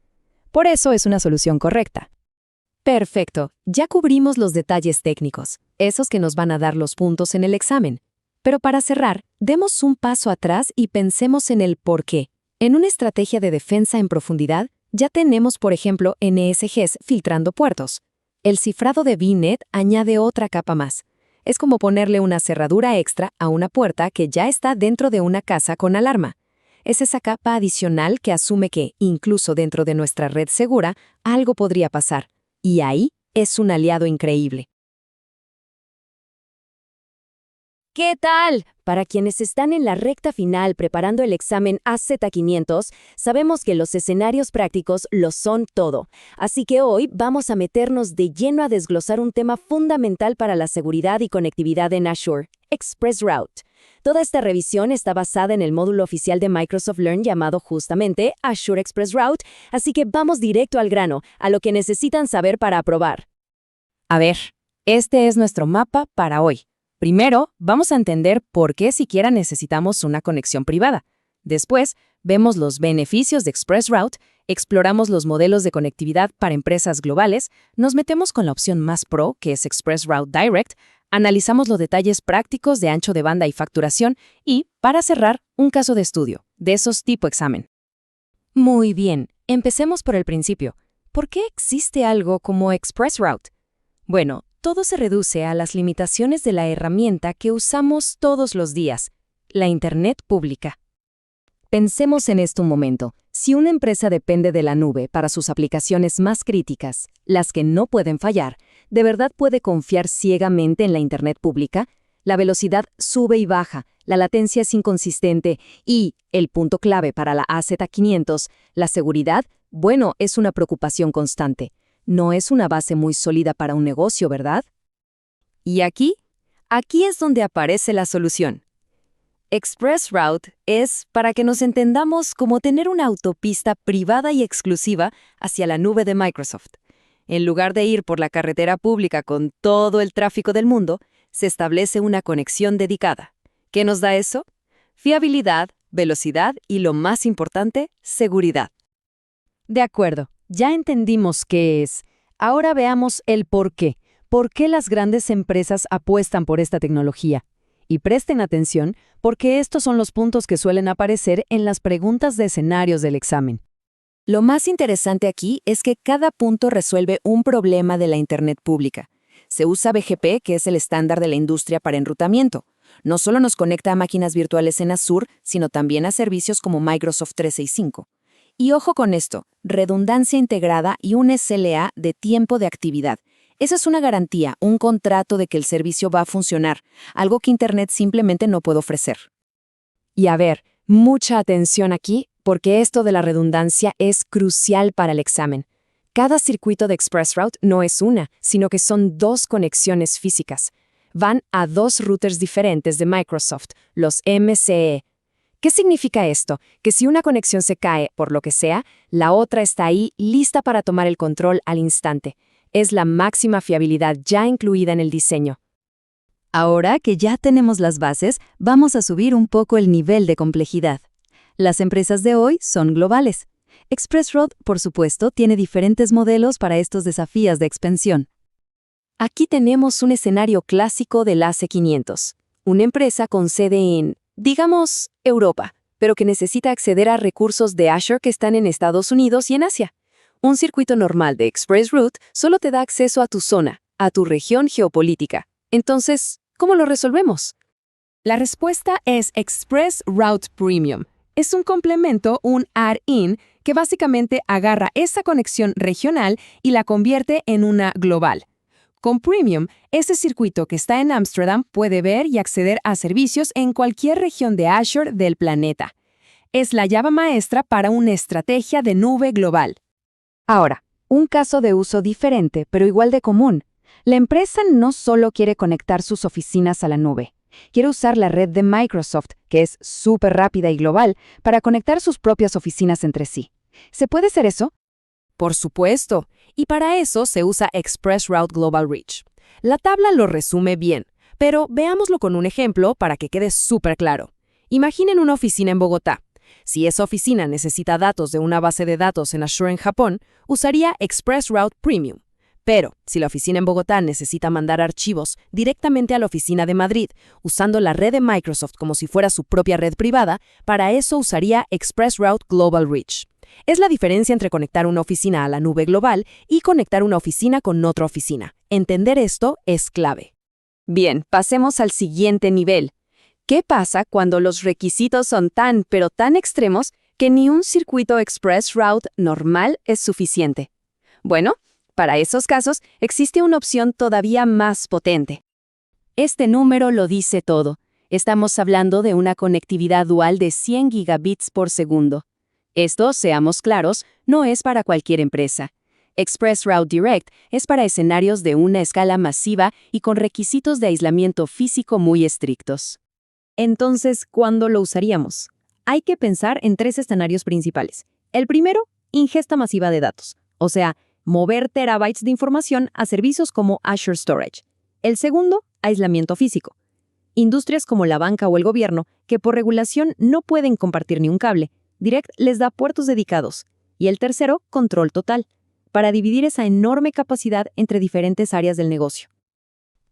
Por eso es una solución correcta. Perfecto, ya cubrimos los detalles técnicos, esos que nos van a dar los puntos en el examen. Pero para cerrar, demos un paso atrás y pensemos en el por qué. En una estrategia de defensa en profundidad, ya tenemos, por ejemplo, NSGs filtrando puertos. El cifrado de VNet añade otra capa más. Es como ponerle una cerradura extra a una puerta que ya está dentro de una casa con alarma. Es esa capa adicional que asume que, incluso dentro de nuestra red segura, algo podría pasar. Y ahí es un aliado increíble. ¿Qué tal? Para quienes están en la recta final preparando el examen AZ500, sabemos que los escenarios prácticos lo son todo. Así que hoy vamos a meternos de lleno a desglosar un tema fundamental para la seguridad y conectividad en Azure, ExpressRoute. Toda esta revisión está basada en el módulo oficial de Microsoft Learn llamado justamente Azure ExpressRoute, así que vamos directo al grano, a lo que necesitan saber para aprobar. A ver, este es nuestro mapa para hoy. Primero, vamos a entender por qué siquiera necesitamos una conexión privada. Después, vemos los beneficios de ExpressRoute, exploramos los modelos de conectividad para empresas globales, nos metemos con la opción más pro, que es ExpressRoute Direct, analizamos los detalles prácticos de ancho de banda y facturación y, para cerrar, un caso de estudio, de esos tipo examen. Muy bien, empecemos por el principio. ¿Por qué existe algo como ExpressRoute? Bueno, todo se reduce a las limitaciones de la herramienta que usamos todos los días, la Internet pública. Pensemos en esto un momento. Si una empresa depende de la nube para sus aplicaciones más críticas, las que no pueden fallar, ¿de verdad puede confiar ciegamente en la Internet pública? La velocidad sube y baja, la latencia es inconsistente y, el punto clave para la AZ500, la seguridad, bueno, es una preocupación constante. No es una base muy sólida para un negocio, ¿verdad? Y aquí es donde aparece la solución. ExpressRoute es, para que nos entendamos, como tener una autopista privada y exclusiva hacia la nube de Microsoft. En lugar de ir por la carretera pública con todo el tráfico del mundo, se establece una conexión dedicada. ¿Qué nos da eso? Fiabilidad, velocidad y, lo más importante, seguridad. De acuerdo, ya entendimos qué es. Ahora veamos el por qué. ¿Por qué las grandes empresas apuestan por esta tecnología? Y presten atención, porque estos son los puntos que suelen aparecer en las preguntas de escenarios del examen. Lo más interesante aquí es que cada punto resuelve un problema de la Internet pública. Se usa BGP, que es el estándar de la industria para enrutamiento. No solo nos conecta a máquinas virtuales en Azure, sino también a servicios como Microsoft 365. Y ojo con esto, redundancia integrada y un SLA de tiempo de actividad. Esa es una garantía, un contrato de que el servicio va a funcionar, algo que Internet simplemente no puede ofrecer. Y a ver, mucha atención aquí, porque esto de la redundancia es crucial para el examen. Cada circuito de ExpressRoute no es una, sino que son dos conexiones físicas. Van a dos routers diferentes de Microsoft, los MCE. ¿Qué significa esto? Que si una conexión se cae, por lo que sea, la otra está ahí lista para tomar el control al instante. Es la máxima fiabilidad ya incluida en el diseño. Ahora que ya tenemos las bases, vamos a subir un poco el nivel de complejidad. Las empresas de hoy son globales. ExpressRoute, por supuesto, tiene diferentes modelos para estos desafíos de expansión. Aquí tenemos un escenario clásico del AC500. Una empresa con sede en, digamos, Europa, pero que necesita acceder a recursos de Azure que están en Estados Unidos y en Asia. Un circuito normal de ExpressRoute solo te da acceso a tu zona, a tu región geopolítica. Entonces, ¿cómo lo resolvemos? La respuesta es ExpressRoute Premium. Es un complemento, un add-in, que básicamente agarra esa conexión regional y la convierte en una global. Con Premium, ese circuito que está en Ámsterdam puede ver y acceder a servicios en cualquier región de Azure del planeta. Es la llave maestra para una estrategia de nube global. Ahora, un caso de uso diferente, pero igual de común. La empresa no solo quiere conectar sus oficinas a la nube. Quiere usar la red de Microsoft, que es súper rápida y global, para conectar sus propias oficinas entre sí. ¿Se puede hacer eso? Por supuesto, y para eso se usa ExpressRoute Global Reach. La tabla lo resume bien, pero veámoslo con un ejemplo para que quede súper claro. Imaginen una oficina en Bogotá. Si esa oficina necesita datos de una base de datos en Azure en Japón, usaría ExpressRoute Premium. Pero, si la oficina en Bogotá necesita mandar archivos directamente a la oficina de Madrid, usando la red de Microsoft como si fuera su propia red privada, para eso usaría ExpressRoute Global Reach. Es la diferencia entre conectar una oficina a la nube global y conectar una oficina con otra oficina. Entender esto es clave. Bien, pasemos al siguiente nivel. ¿Qué pasa cuando los requisitos son tan, pero tan extremos que ni un circuito ExpressRoute normal es suficiente? Bueno, para esos casos existe una opción todavía más potente. Este número lo dice todo. Estamos hablando de una conectividad dual de 100 gigabits por segundo. Esto, seamos claros, no es para cualquier empresa. ExpressRoute Direct es para escenarios de una escala masiva y con requisitos de aislamiento físico muy estrictos. Entonces, ¿cuándo lo usaríamos? Hay que pensar en tres escenarios principales. El primero, ingesta masiva de datos, o sea, mover terabytes de información a servicios como Azure Storage. El segundo, aislamiento físico. Industrias como la banca o el gobierno, que por regulación no pueden compartir ni un cable, Direct les da puertos dedicados. Y el tercero, control total, para dividir esa enorme capacidad entre diferentes áreas del negocio.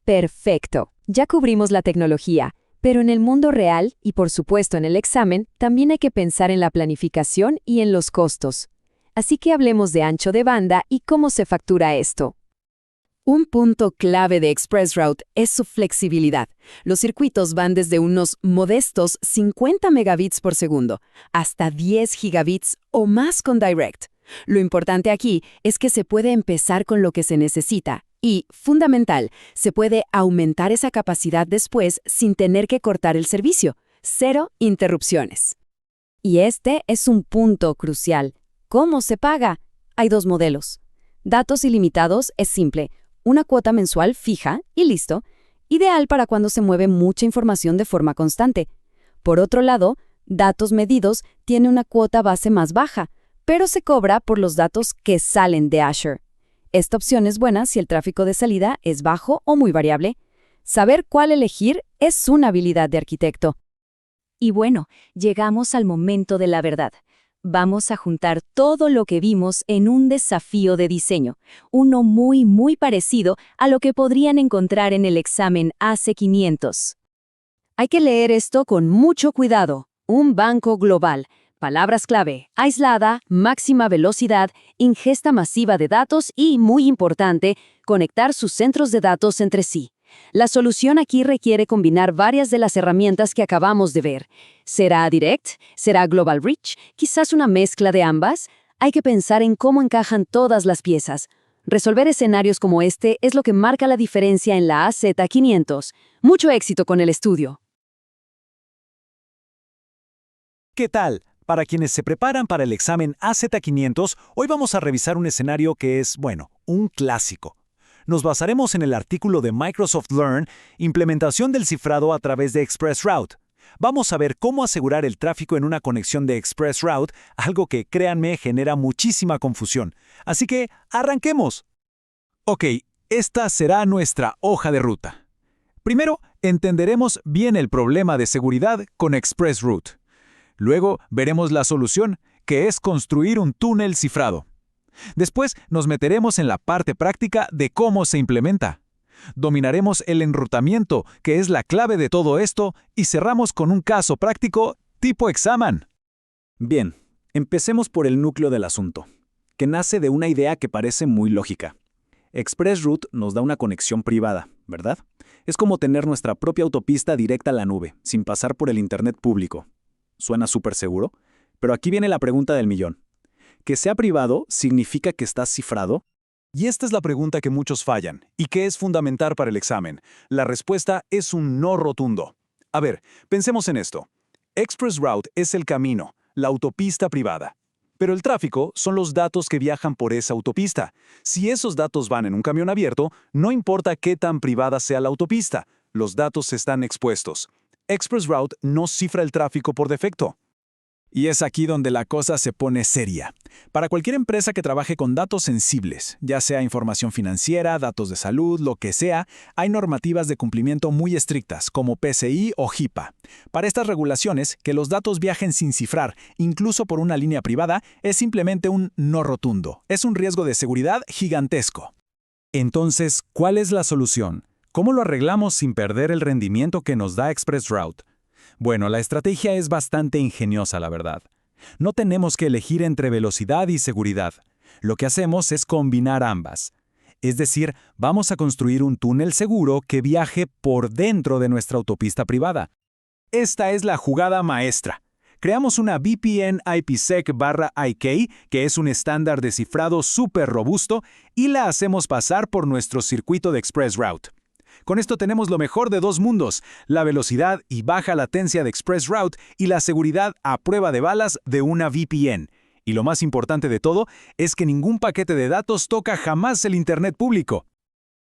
Perfecto. Ya cubrimos la tecnología, pero en el mundo real, y por supuesto en el examen, también hay que pensar en la planificación y en los costos. Así que hablemos de ancho de banda y cómo se factura esto. Un punto clave de ExpressRoute es su flexibilidad. Los circuitos van desde unos modestos 50 megabits por segundo hasta 10 gigabits o más con Direct. Lo importante aquí es que se puede empezar con lo que se necesita y, fundamental, se puede aumentar esa capacidad después sin tener que cortar el servicio. 0 interrupciones. Y este es un punto crucial. ¿Cómo se paga? Hay dos modelos. Datos ilimitados es simple. Una cuota mensual fija y listo, ideal para cuando se mueve mucha información de forma constante. Por otro lado, datos medidos tiene una cuota base más baja, pero se cobra por los datos que salen de Azure. Esta opción es buena si el tráfico de salida es bajo o muy variable. Saber cuál elegir es una habilidad de arquitecto. Y bueno, llegamos al momento de la verdad. Vamos a juntar todo lo que vimos en un desafío de diseño, uno muy parecido a lo que podrían encontrar en el examen AC500. Hay que leer esto con mucho cuidado. Un banco global. Palabras clave: aislada, máxima velocidad, ingesta masiva de datos y, muy importante, conectar sus centros de datos entre sí. La solución aquí requiere combinar varias de las herramientas que acabamos de ver. ¿Será Direct? ¿Será Global Reach? ¿Quizás una mezcla de ambas? Hay que pensar en cómo encajan todas las piezas. Resolver escenarios como este es lo que marca la diferencia en la AZ500. Mucho éxito con el estudio. ¿Qué tal? Para quienes se preparan para el examen AZ500, hoy vamos a revisar un escenario que es, bueno, un clásico. Nos basaremos en el artículo de Microsoft Learn, Implementación del cifrado a través de ExpressRoute. Vamos a ver cómo asegurar el tráfico en una conexión de ExpressRoute, algo que, créanme, genera muchísima confusión. Así que, ¡arranquemos! Ok, esta será nuestra hoja de ruta. Primero, entenderemos bien el problema de seguridad con ExpressRoute. Luego, veremos la solución, que es construir un túnel cifrado. Después, nos meteremos en la parte práctica de cómo se implementa. Dominaremos el enrutamiento, que es la clave de todo esto, y cerramos con un caso práctico tipo examen. Bien, empecemos por el núcleo del asunto, que nace de una idea que parece muy lógica. ExpressRoute nos da una conexión privada, ¿verdad? Es como tener nuestra propia autopista directa a la nube, sin pasar por el Internet público. Suena súper seguro, pero aquí viene la pregunta del millón. ¿Que sea privado significa que está cifrado? Y esta es la pregunta que muchos fallan, y que es fundamental para el examen. La respuesta es un no rotundo. A ver, pensemos en esto. ExpressRoute es el camino, la autopista privada. Pero el tráfico son los datos que viajan por esa autopista. Si esos datos van en un camión abierto, no importa qué tan privada sea la autopista, los datos están expuestos. ExpressRoute no cifra el tráfico por defecto. Y es aquí donde la cosa se pone seria. Para cualquier empresa que trabaje con datos sensibles, ya sea información financiera, datos de salud, lo que sea, hay normativas de cumplimiento muy estrictas, como PCI o HIPAA. Para estas regulaciones, que los datos viajen sin cifrar, incluso por una línea privada, es simplemente un no rotundo. Es un riesgo de seguridad gigantesco. Entonces, ¿cuál es la solución? ¿Cómo lo arreglamos sin perder el rendimiento que nos da ExpressRoute? Bueno, la estrategia es bastante ingeniosa, la verdad. No tenemos que elegir entre velocidad y seguridad. Lo que hacemos es combinar ambas. Es decir, vamos a construir un túnel seguro que viaje por dentro de nuestra autopista privada. Esta es la jugada maestra. Creamos una VPN IPsec/IK, que es un estándar de cifrado súper robusto, y la hacemos pasar por nuestro circuito de ExpressRoute. Con esto tenemos lo mejor de dos mundos, la velocidad y baja latencia de ExpressRoute y la seguridad a prueba de balas de una VPN. Y lo más importante de todo es que ningún paquete de datos toca jamás el Internet público.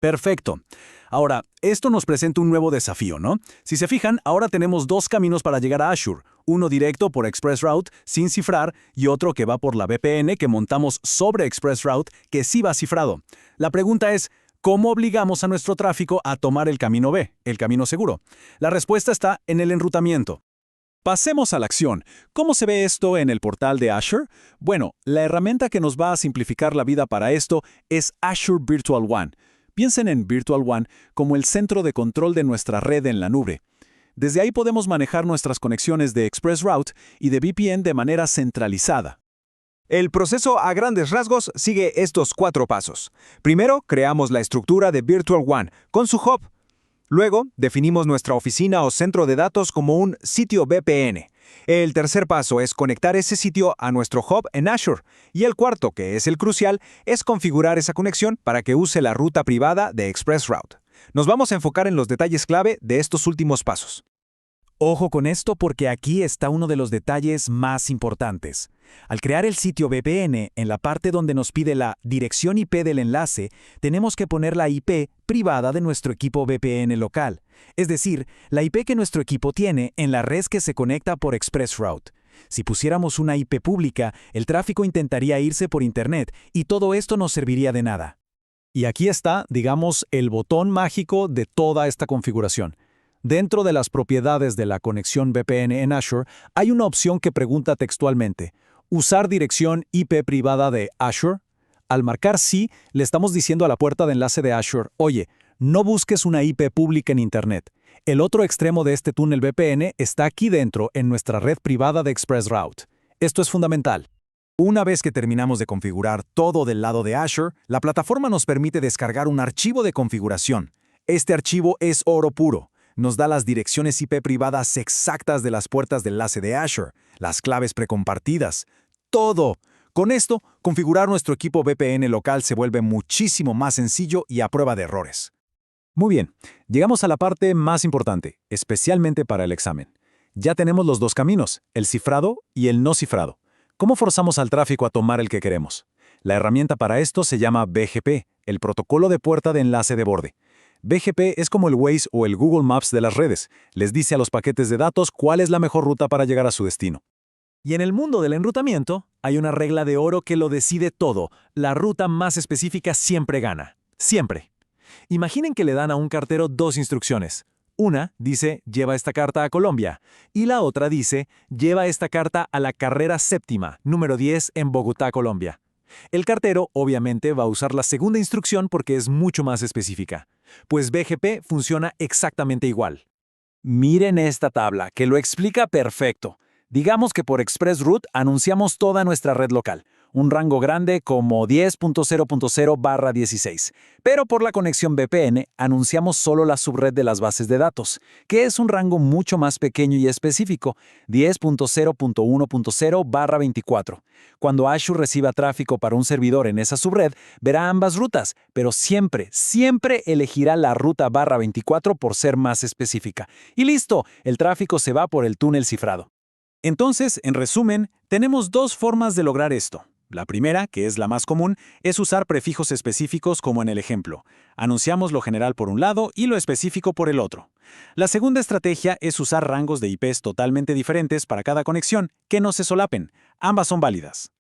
Perfecto. Ahora, esto nos presenta un nuevo desafío, ¿no? Si se fijan, ahora tenemos dos caminos para llegar a Azure. Uno directo por ExpressRoute, sin cifrar, y otro que va por la VPN que montamos sobre ExpressRoute, que sí va cifrado. La pregunta es, ¿cómo obligamos a nuestro tráfico a tomar el camino B, el camino seguro? La respuesta está en el enrutamiento. Pasemos a la acción. ¿Cómo se ve esto en el portal de Azure? Bueno, la herramienta que nos va a simplificar la vida para esto es Azure Virtual WAN. Piensen en Virtual WAN como el centro de control de nuestra red en la nube. Desde ahí podemos manejar nuestras conexiones de ExpressRoute y de VPN de manera centralizada. El proceso a grandes rasgos sigue estos 4 pasos. Primero, creamos la estructura de Virtual WAN con su hub. Luego, definimos nuestra oficina o centro de datos como un sitio VPN. El tercer paso es conectar ese sitio a nuestro hub en Azure. Y el cuarto, que es el crucial, es configurar esa conexión para que use la ruta privada de ExpressRoute. Nos vamos a enfocar en los detalles clave de estos últimos pasos. Ojo con esto porque aquí está uno de los detalles más importantes. Al crear el sitio VPN, en la parte donde nos pide la dirección IP del enlace, tenemos que poner la IP privada de nuestro equipo VPN local, es decir, la IP que nuestro equipo tiene en la red que se conecta por ExpressRoute. Si pusiéramos una IP pública, el tráfico intentaría irse por Internet y todo esto no serviría de nada. Y aquí está, digamos, el botón mágico de toda esta configuración. Dentro de las propiedades de la conexión VPN en Azure, hay una opción que pregunta textualmente, ¿usar dirección IP privada de Azure? Al marcar sí, le estamos diciendo a la puerta de enlace de Azure, oye, no busques una IP pública en Internet. El otro extremo de este túnel VPN está aquí dentro, en nuestra red privada de ExpressRoute. Esto es fundamental. Una vez que terminamos de configurar todo del lado de Azure, la plataforma nos permite descargar un archivo de configuración. Este archivo es oro puro. Nos da las direcciones IP privadas exactas de las puertas de enlace de Azure, las claves precompartidas, todo. Con esto, configurar nuestro equipo VPN local se vuelve muchísimo más sencillo y a prueba de errores. Muy bien, llegamos a la parte más importante, especialmente para el examen. Ya tenemos los dos caminos, el cifrado y el no cifrado. ¿Cómo forzamos al tráfico a tomar el que queremos? La herramienta para esto se llama BGP, el protocolo de puerta de enlace de borde. BGP es como el Waze o el Google Maps de las redes. Les dice a los paquetes de datos cuál es la mejor ruta para llegar a su destino. Y en el mundo del enrutamiento, hay una regla de oro que lo decide todo. La ruta más específica siempre gana. Siempre. Imaginen que le dan a un cartero dos instrucciones. Una dice, lleva esta carta a Colombia. Y la otra dice, lleva esta carta a la carrera séptima, número 10, en Bogotá, Colombia. El cartero, obviamente, va a usar la segunda instrucción porque es mucho más específica. Pues BGP funciona exactamente igual. Miren esta tabla, que lo explica perfecto. Digamos que por ExpressRoute anunciamos toda nuestra red local, un rango grande como 10.0.0/16. Pero por la conexión VPN anunciamos solo la subred de las bases de datos, que es un rango mucho más pequeño y específico, 10.0.1.0/24. Cuando Azure reciba tráfico para un servidor en esa subred, verá ambas rutas, pero siempre elegirá la ruta /24 por ser más específica. Y listo, el tráfico se va por el túnel cifrado. Entonces, en resumen, tenemos dos formas de lograr esto. La primera, que es la más común, es usar prefijos específicos como en el ejemplo. Anunciamos lo general por un lado y lo específico por el otro. La segunda estrategia es usar rangos de IPs totalmente diferentes para cada conexión, que no se solapen. Ambas son válidas.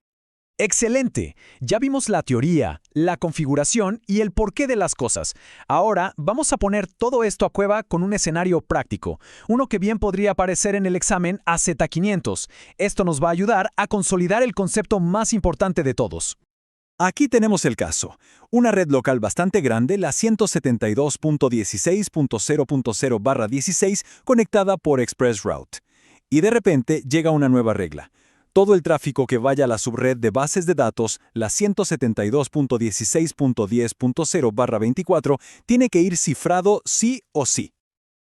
¡Excelente! Ya vimos la teoría, la configuración y el porqué de las cosas. Ahora vamos a poner todo esto a prueba con un escenario práctico, uno que bien podría aparecer en el examen AZ500. Esto nos va a ayudar a consolidar el concepto más importante de todos. Aquí tenemos el caso. Una red local bastante grande, la 172.16.0.0/16, conectada por ExpressRoute. Y de repente llega una nueva regla. Todo el tráfico que vaya a la subred de bases de datos, la 172.16.10.0/24, tiene que ir cifrado sí o sí.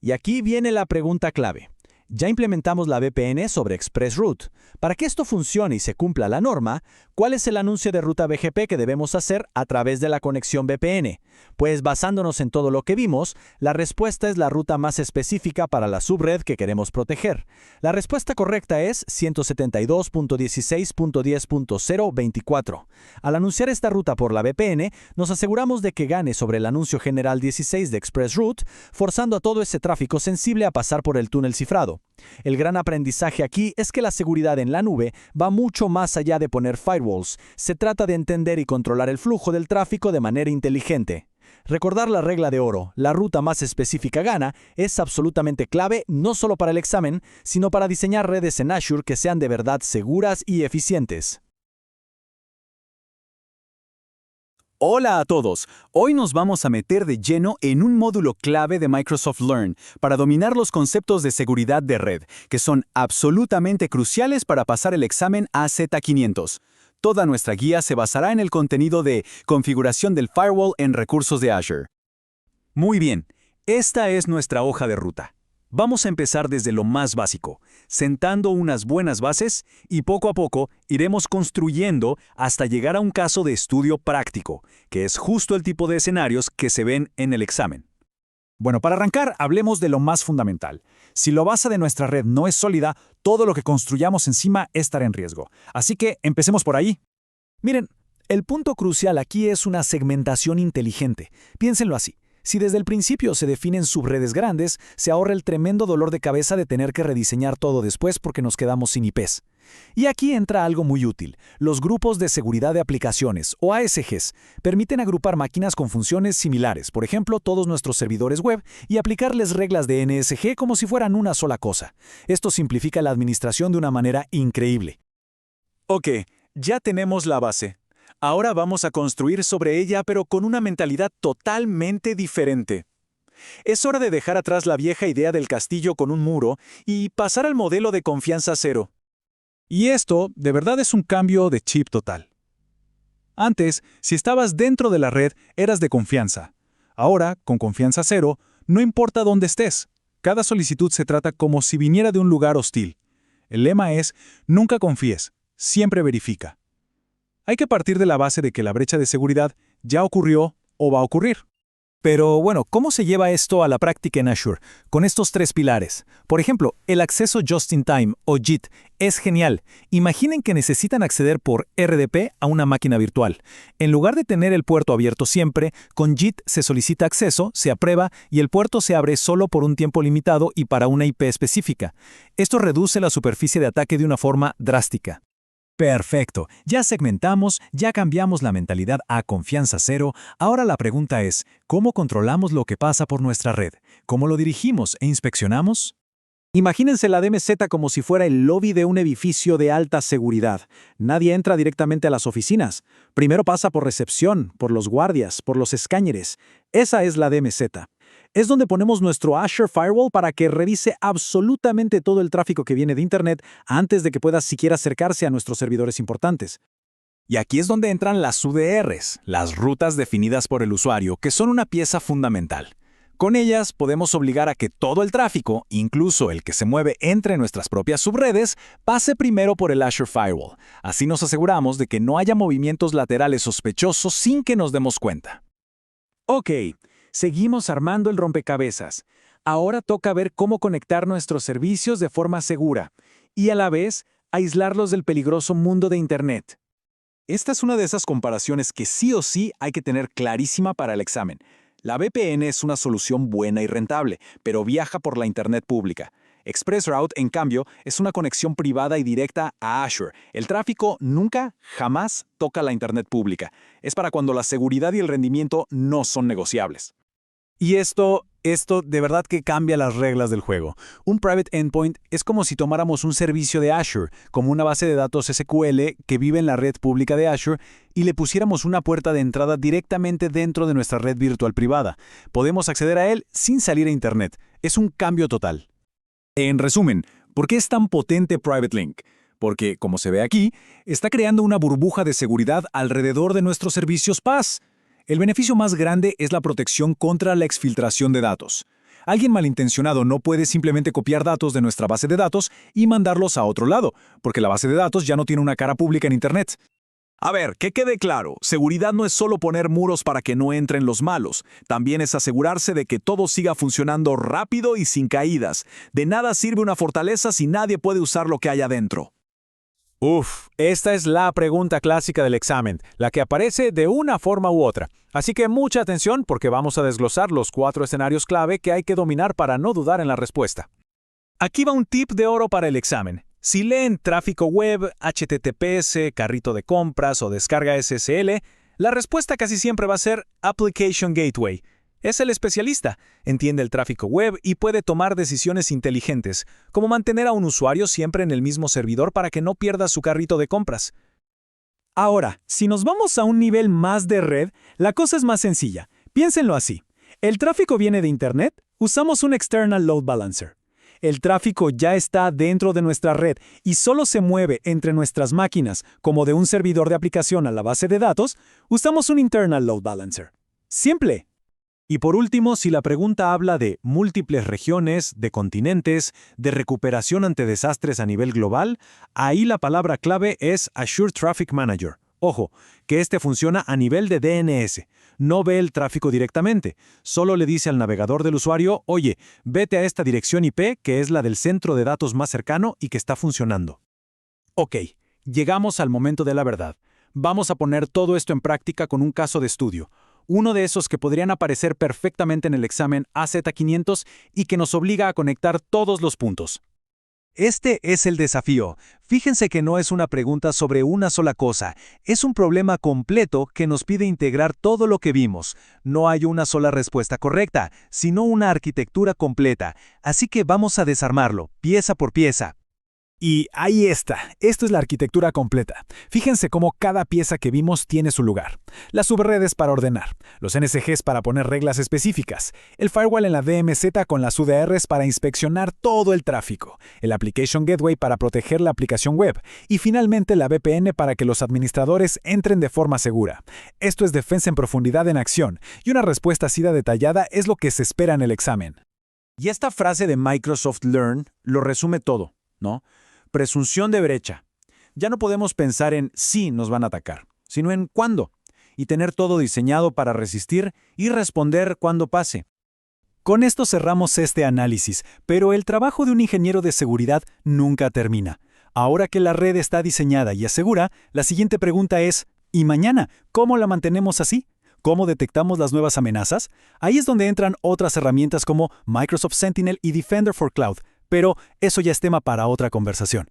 Y aquí viene la pregunta clave. Ya implementamos la VPN sobre ExpressRoute. Para que esto funcione y se cumpla la norma, ¿cuál es el anuncio de ruta BGP que debemos hacer a través de la conexión VPN? Pues basándonos en todo lo que vimos, la respuesta es la ruta más específica para la subred que queremos proteger. La respuesta correcta es 172.16.10.024. Al anunciar esta ruta por la VPN, nos aseguramos de que gane sobre el anuncio general 16 de ExpressRoute, forzando a todo ese tráfico sensible a pasar por el túnel cifrado. El gran aprendizaje aquí es que la seguridad en la nube va mucho más allá de poner firewalls. Se trata de entender y controlar el flujo del tráfico de manera inteligente. Recordar la regla de oro, la ruta más específica gana, es absolutamente clave no solo para el examen, sino para diseñar redes en Azure que sean de verdad seguras y eficientes. Hola a todos. Hoy nos vamos a meter de lleno en un módulo clave de Microsoft Learn para dominar los conceptos de seguridad de red, que son absolutamente cruciales para pasar el examen AZ500. Toda nuestra guía se basará en el contenido de configuración del firewall en recursos de Azure. Muy bien, esta es nuestra hoja de ruta. Vamos a empezar desde lo más básico, sentando unas buenas bases y poco a poco iremos construyendo hasta llegar a un caso de estudio práctico, que es justo el tipo de escenarios que se ven en el examen. Bueno, para arrancar, hablemos de lo más fundamental. Si la base de nuestra red no es sólida, todo lo que construyamos encima estará en riesgo. Así que empecemos por ahí. Miren, el punto crucial aquí es una segmentación inteligente. Piénsenlo así. Si desde el principio se definen subredes grandes, se ahorra el tremendo dolor de cabeza de tener que rediseñar todo después porque nos quedamos sin IPs. Y aquí entra algo muy útil. Los grupos de seguridad de aplicaciones, o ASGs, permiten agrupar máquinas con funciones similares, por ejemplo, todos nuestros servidores web, y aplicarles reglas de NSG como si fueran una sola cosa. Esto simplifica la administración de una manera increíble. Ok, ya tenemos la base. Ahora vamos a construir sobre ella, pero con una mentalidad totalmente diferente. Es hora de dejar atrás la vieja idea del castillo con un muro y pasar al modelo de confianza cero. Y esto, de verdad, es un cambio de chip total. Antes, si estabas dentro de la red, eras de confianza. Ahora, con confianza cero, no importa dónde estés. Cada solicitud se trata como si viniera de un lugar hostil. El lema es, nunca confíes, siempre verifica. Hay que partir de la base de que la brecha de seguridad ya ocurrió o va a ocurrir. Pero bueno, ¿cómo se lleva esto a la práctica en Azure? Con estos 3 pilares. Por ejemplo, el acceso Just-in-Time o JIT es genial. Imaginen que necesitan acceder por RDP a una máquina virtual. En lugar de tener el puerto abierto siempre, con JIT se solicita acceso, se aprueba y el puerto se abre solo por un tiempo limitado y para una IP específica. Esto reduce la superficie de ataque de una forma drástica. Perfecto, ya segmentamos, ya cambiamos la mentalidad a confianza cero. Ahora la pregunta es, ¿cómo controlamos lo que pasa por nuestra red? ¿Cómo lo dirigimos e inspeccionamos? Imagínense la DMZ como si fuera el lobby de un edificio de alta seguridad. Nadie entra directamente a las oficinas. Primero pasa por recepción, por los guardias, por los escáneres. Esa es la DMZ. Es donde ponemos nuestro Azure Firewall para que revise absolutamente todo el tráfico que viene de Internet antes de que pueda siquiera acercarse a nuestros servidores importantes. Y aquí es donde entran las UDRs, las rutas definidas por el usuario, que son una pieza fundamental. Con ellas podemos obligar a que todo el tráfico, incluso el que se mueve entre nuestras propias subredes, pase primero por el Azure Firewall. Así nos aseguramos de que no haya movimientos laterales sospechosos sin que nos demos cuenta. Ok, seguimos armando el rompecabezas. Ahora toca ver cómo conectar nuestros servicios de forma segura y a la vez aislarlos del peligroso mundo de Internet. Esta es una de esas comparaciones que sí o sí hay que tener clarísima para el examen. La VPN es una solución buena y rentable, pero viaja por la Internet pública. ExpressRoute, en cambio, es una conexión privada y directa a Azure. El tráfico nunca, jamás toca la Internet pública. Es para cuando la seguridad y el rendimiento no son negociables. Y esto de verdad que cambia las reglas del juego. Un Private Endpoint es como si tomáramos un servicio de Azure, como una base de datos SQL que vive en la red pública de Azure, y le pusiéramos una puerta de entrada directamente dentro de nuestra red virtual privada. Podemos acceder a él sin salir a Internet. Es un cambio total. En resumen, ¿por qué es tan potente Private Link? Porque, como se ve aquí, está creando una burbuja de seguridad alrededor de nuestros servicios PaaS. El beneficio más grande es la protección contra la exfiltración de datos. Alguien malintencionado no puede simplemente copiar datos de nuestra base de datos y mandarlos a otro lado, porque la base de datos ya no tiene una cara pública en Internet. A ver, que quede claro, seguridad no es solo poner muros para que no entren los malos, también es asegurarse de que todo siga funcionando rápido y sin caídas. De nada sirve una fortaleza si nadie puede usar lo que hay adentro. Esta es la pregunta clásica del examen, la que aparece de una forma u otra. Así que mucha atención porque vamos a desglosar los 4 escenarios clave que hay que dominar para no dudar en la respuesta. Aquí va un tip de oro para el examen. Si leen tráfico web, HTTPS, carrito de compras o descarga SSL, la respuesta casi siempre va a ser Application Gateway. Es el especialista, entiende el tráfico web y puede tomar decisiones inteligentes, como mantener a un usuario siempre en el mismo servidor para que no pierda su carrito de compras. Ahora, si nos vamos a un nivel más de red, la cosa es más sencilla. Piénsenlo así. El tráfico viene de Internet, usamos un External Load Balancer. El tráfico ya está dentro de nuestra red y solo se mueve entre nuestras máquinas, como de un servidor de aplicación a la base de datos, usamos un Internal Load Balancer. Simple. Y por último, si la pregunta habla de múltiples regiones, de continentes, de recuperación ante desastres a nivel global, ahí la palabra clave es Azure Traffic Manager. Ojo, que este funciona a nivel de DNS. No ve el tráfico directamente, solo le dice al navegador del usuario, oye, vete a esta dirección IP que es la del centro de datos más cercano y que está funcionando. Ok, llegamos al momento de la verdad. Vamos a poner todo esto en práctica con un caso de estudio. uno de esos que podrían aparecer perfectamente en el examen AZ500 y que nos obliga a conectar todos los puntos. Este es el desafío. Fíjense que no es una pregunta sobre una sola cosa, es un problema completo que nos pide integrar todo lo que vimos. No hay una sola respuesta correcta, sino una arquitectura completa, así que vamos a desarmarlo, pieza por pieza. Y ahí está, esto es la arquitectura completa. Fíjense cómo cada pieza que vimos tiene su lugar. Las subredes para ordenar, los NSGs para poner reglas específicas, el firewall en la DMZ con las UDRs para inspeccionar todo el tráfico, el Application Gateway para proteger la aplicación web y finalmente la VPN para que los administradores entren de forma segura. Esto es defensa en profundidad en acción y una respuesta así de detallada es lo que se espera en el examen. Y esta frase de Microsoft Learn lo resume todo, ¿no? Presunción de brecha. Ya no podemos pensar en si nos van a atacar, sino en cuándo, y tener todo diseñado para resistir y responder cuando pase. Con esto cerramos este análisis, pero el trabajo de un ingeniero de seguridad nunca termina. Ahora que la red está diseñada y es segura, la siguiente pregunta es, ¿y mañana? ¿Cómo la mantenemos así? ¿Cómo detectamos las nuevas amenazas? Ahí es donde entran otras herramientas como Microsoft Sentinel y Defender for Cloud, pero eso ya es tema para otra conversación.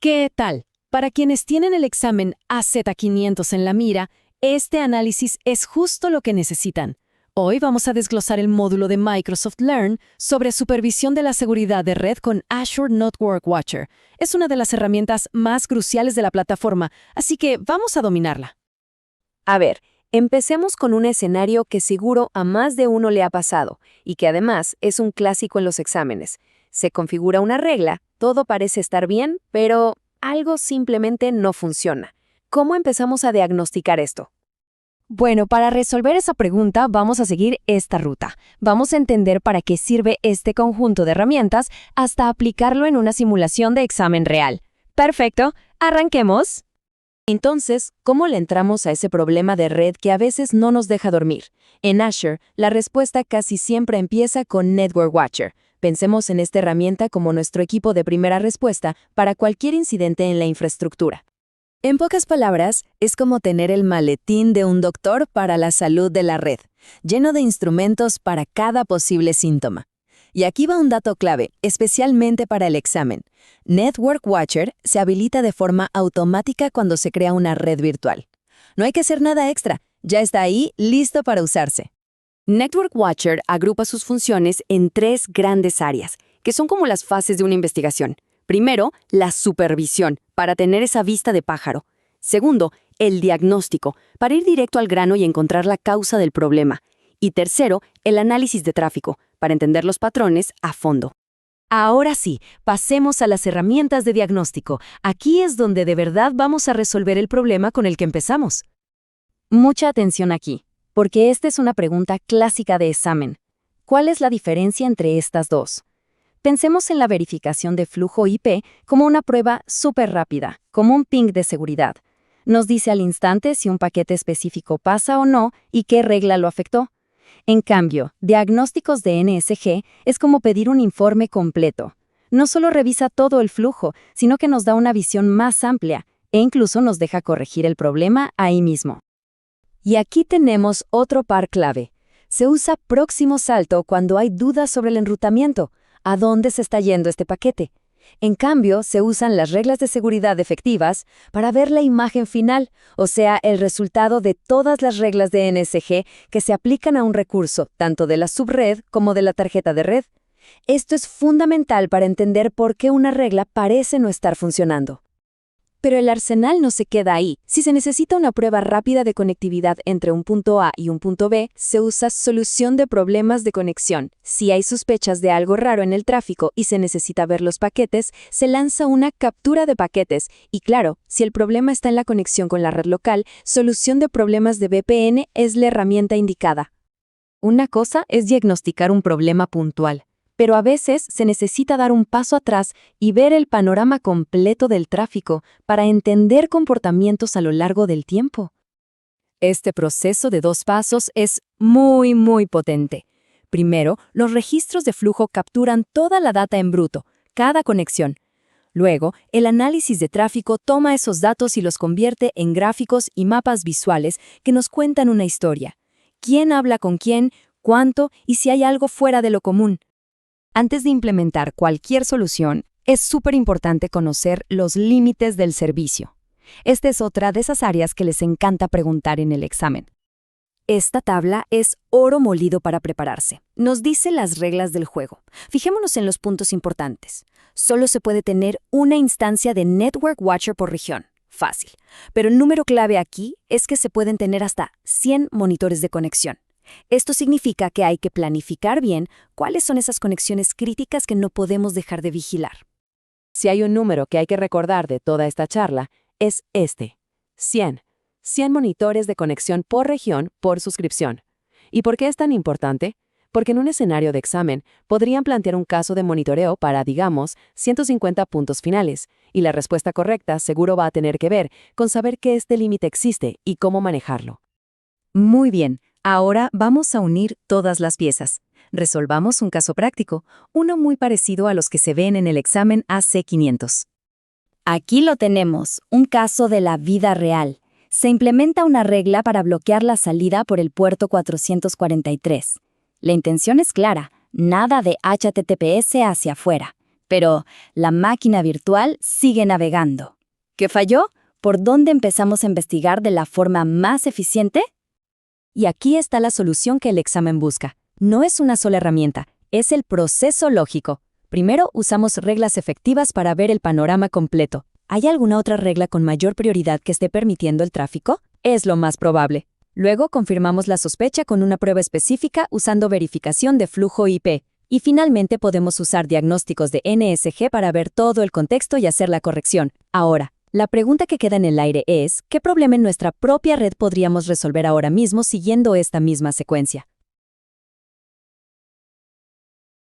¿Qué tal? Para quienes tienen el examen AZ500 en la mira, este análisis es justo lo que necesitan. Hoy vamos a desglosar el módulo de Microsoft Learn sobre supervisión de la seguridad de red con Azure Network Watcher. Es una de las herramientas más cruciales de la plataforma, así que vamos a dominarla. A ver, empecemos con un escenario que seguro a más de uno le ha pasado y que además es un clásico en los exámenes. Se configura una regla, todo parece estar bien, pero algo simplemente no funciona. ¿Cómo empezamos a diagnosticar esto? Bueno, para resolver esa pregunta vamos a seguir esta ruta. Vamos a entender para qué sirve este conjunto de herramientas hasta aplicarlo en una simulación de examen real. Perfecto, arranquemos. Entonces, ¿cómo le entramos a ese problema de red que a veces no nos deja dormir? En Azure, la respuesta casi siempre empieza con Network Watcher. Pensemos en esta herramienta como nuestro equipo de primera respuesta para cualquier incidente en la infraestructura. En pocas palabras, es como tener el maletín de un doctor para la salud de la red, lleno de instrumentos para cada posible síntoma. Y aquí va un dato clave, especialmente para el examen. Network Watcher se habilita de forma automática cuando se crea una red virtual. No hay que hacer nada extra, ya está ahí, listo para usarse. Network Watcher agrupa sus funciones en 3 grandes áreas, que son como las fases de una investigación. Primero, la supervisión, para tener esa vista de pájaro. Segundo, el diagnóstico, para ir directo al grano y encontrar la causa del problema. Y tercero, el análisis de tráfico, para entender los patrones a fondo. Ahora sí, pasemos a las herramientas de diagnóstico. Aquí es donde de verdad vamos a resolver el problema con el que empezamos. Mucha atención aquí, porque esta es una pregunta clásica de examen. ¿Cuál es la diferencia entre estas dos? Pensemos en la verificación de flujo IP como una prueba súper rápida, como un ping de seguridad. Nos dice al instante si un paquete específico pasa o no y qué regla lo afectó. En cambio, diagnósticos de NSG es como pedir un informe completo. No solo revisa todo el flujo, sino que nos da una visión más amplia e incluso nos deja corregir el problema ahí mismo. Y aquí tenemos otro par clave. Se usa próximo salto cuando hay dudas sobre el enrutamiento. ¿A dónde se está yendo este paquete? En cambio, se usan las reglas de seguridad efectivas para ver la imagen final, o sea, el resultado de todas las reglas de NSG que se aplican a un recurso, tanto de la subred como de la tarjeta de red. Esto es fundamental para entender por qué una regla parece no estar funcionando. Pero el arsenal no se queda ahí. Si se necesita una prueba rápida de conectividad entre un punto A y un punto B, se usa solución de problemas de conexión. Si hay sospechas de algo raro en el tráfico y se necesita ver los paquetes, se lanza una captura de paquetes. Y claro, si el problema está en la conexión con la red local, solución de problemas de VPN es la herramienta indicada. Una cosa es diagnosticar un problema puntual, pero a veces se necesita dar un paso atrás y ver el panorama completo del tráfico para entender comportamientos a lo largo del tiempo. Este proceso de 2 pasos es muy potente. Primero, los registros de flujo capturan toda la data en bruto, cada conexión. Luego, el análisis de tráfico toma esos datos y los convierte en gráficos y mapas visuales que nos cuentan una historia. ¿Quién habla con quién? ¿Cuánto? Y si hay algo fuera de lo común. Antes de implementar cualquier solución, es súper importante conocer los límites del servicio. Esta es otra de esas áreas que les encanta preguntar en el examen. Esta tabla es oro molido para prepararse. Nos dice las reglas del juego. Fijémonos en los puntos importantes. Solo se puede tener una instancia de Network Watcher por región. Fácil. Pero el número clave aquí es que se pueden tener hasta 100 monitores de conexión. Esto significa que hay que planificar bien cuáles son esas conexiones críticas que no podemos dejar de vigilar. Si hay un número que hay que recordar de toda esta charla, es este: 100. 100 monitores de conexión por región por suscripción. ¿Y por qué es tan importante? Porque en un escenario de examen podrían plantear un caso de monitoreo para, digamos, 150 puntos finales, y la respuesta correcta seguro va a tener que ver con saber que este límite existe y cómo manejarlo. Muy bien, ahora vamos a unir todas las piezas. Resolvamos un caso práctico, uno muy parecido a los que se ven en el examen AC500. Aquí lo tenemos, un caso de la vida real. Se implementa una regla para bloquear la salida por el puerto 443. La intención es clara, nada de HTTPS hacia afuera. Pero la máquina virtual sigue navegando. ¿Qué falló? ¿Por dónde empezamos a investigar de la forma más eficiente? Y aquí está la solución que el examen busca. No es una sola herramienta, es el proceso lógico. Primero, usamos reglas efectivas para ver el panorama completo. ¿Hay alguna otra regla con mayor prioridad que esté permitiendo el tráfico? Es lo más probable. Luego, confirmamos la sospecha con una prueba específica usando verificación de flujo IP. Y finalmente podemos usar diagnósticos de NSG para ver todo el contexto y hacer la corrección. Ahora, la pregunta que queda en el aire es, ¿qué problema en nuestra propia red podríamos resolver ahora mismo siguiendo esta misma secuencia?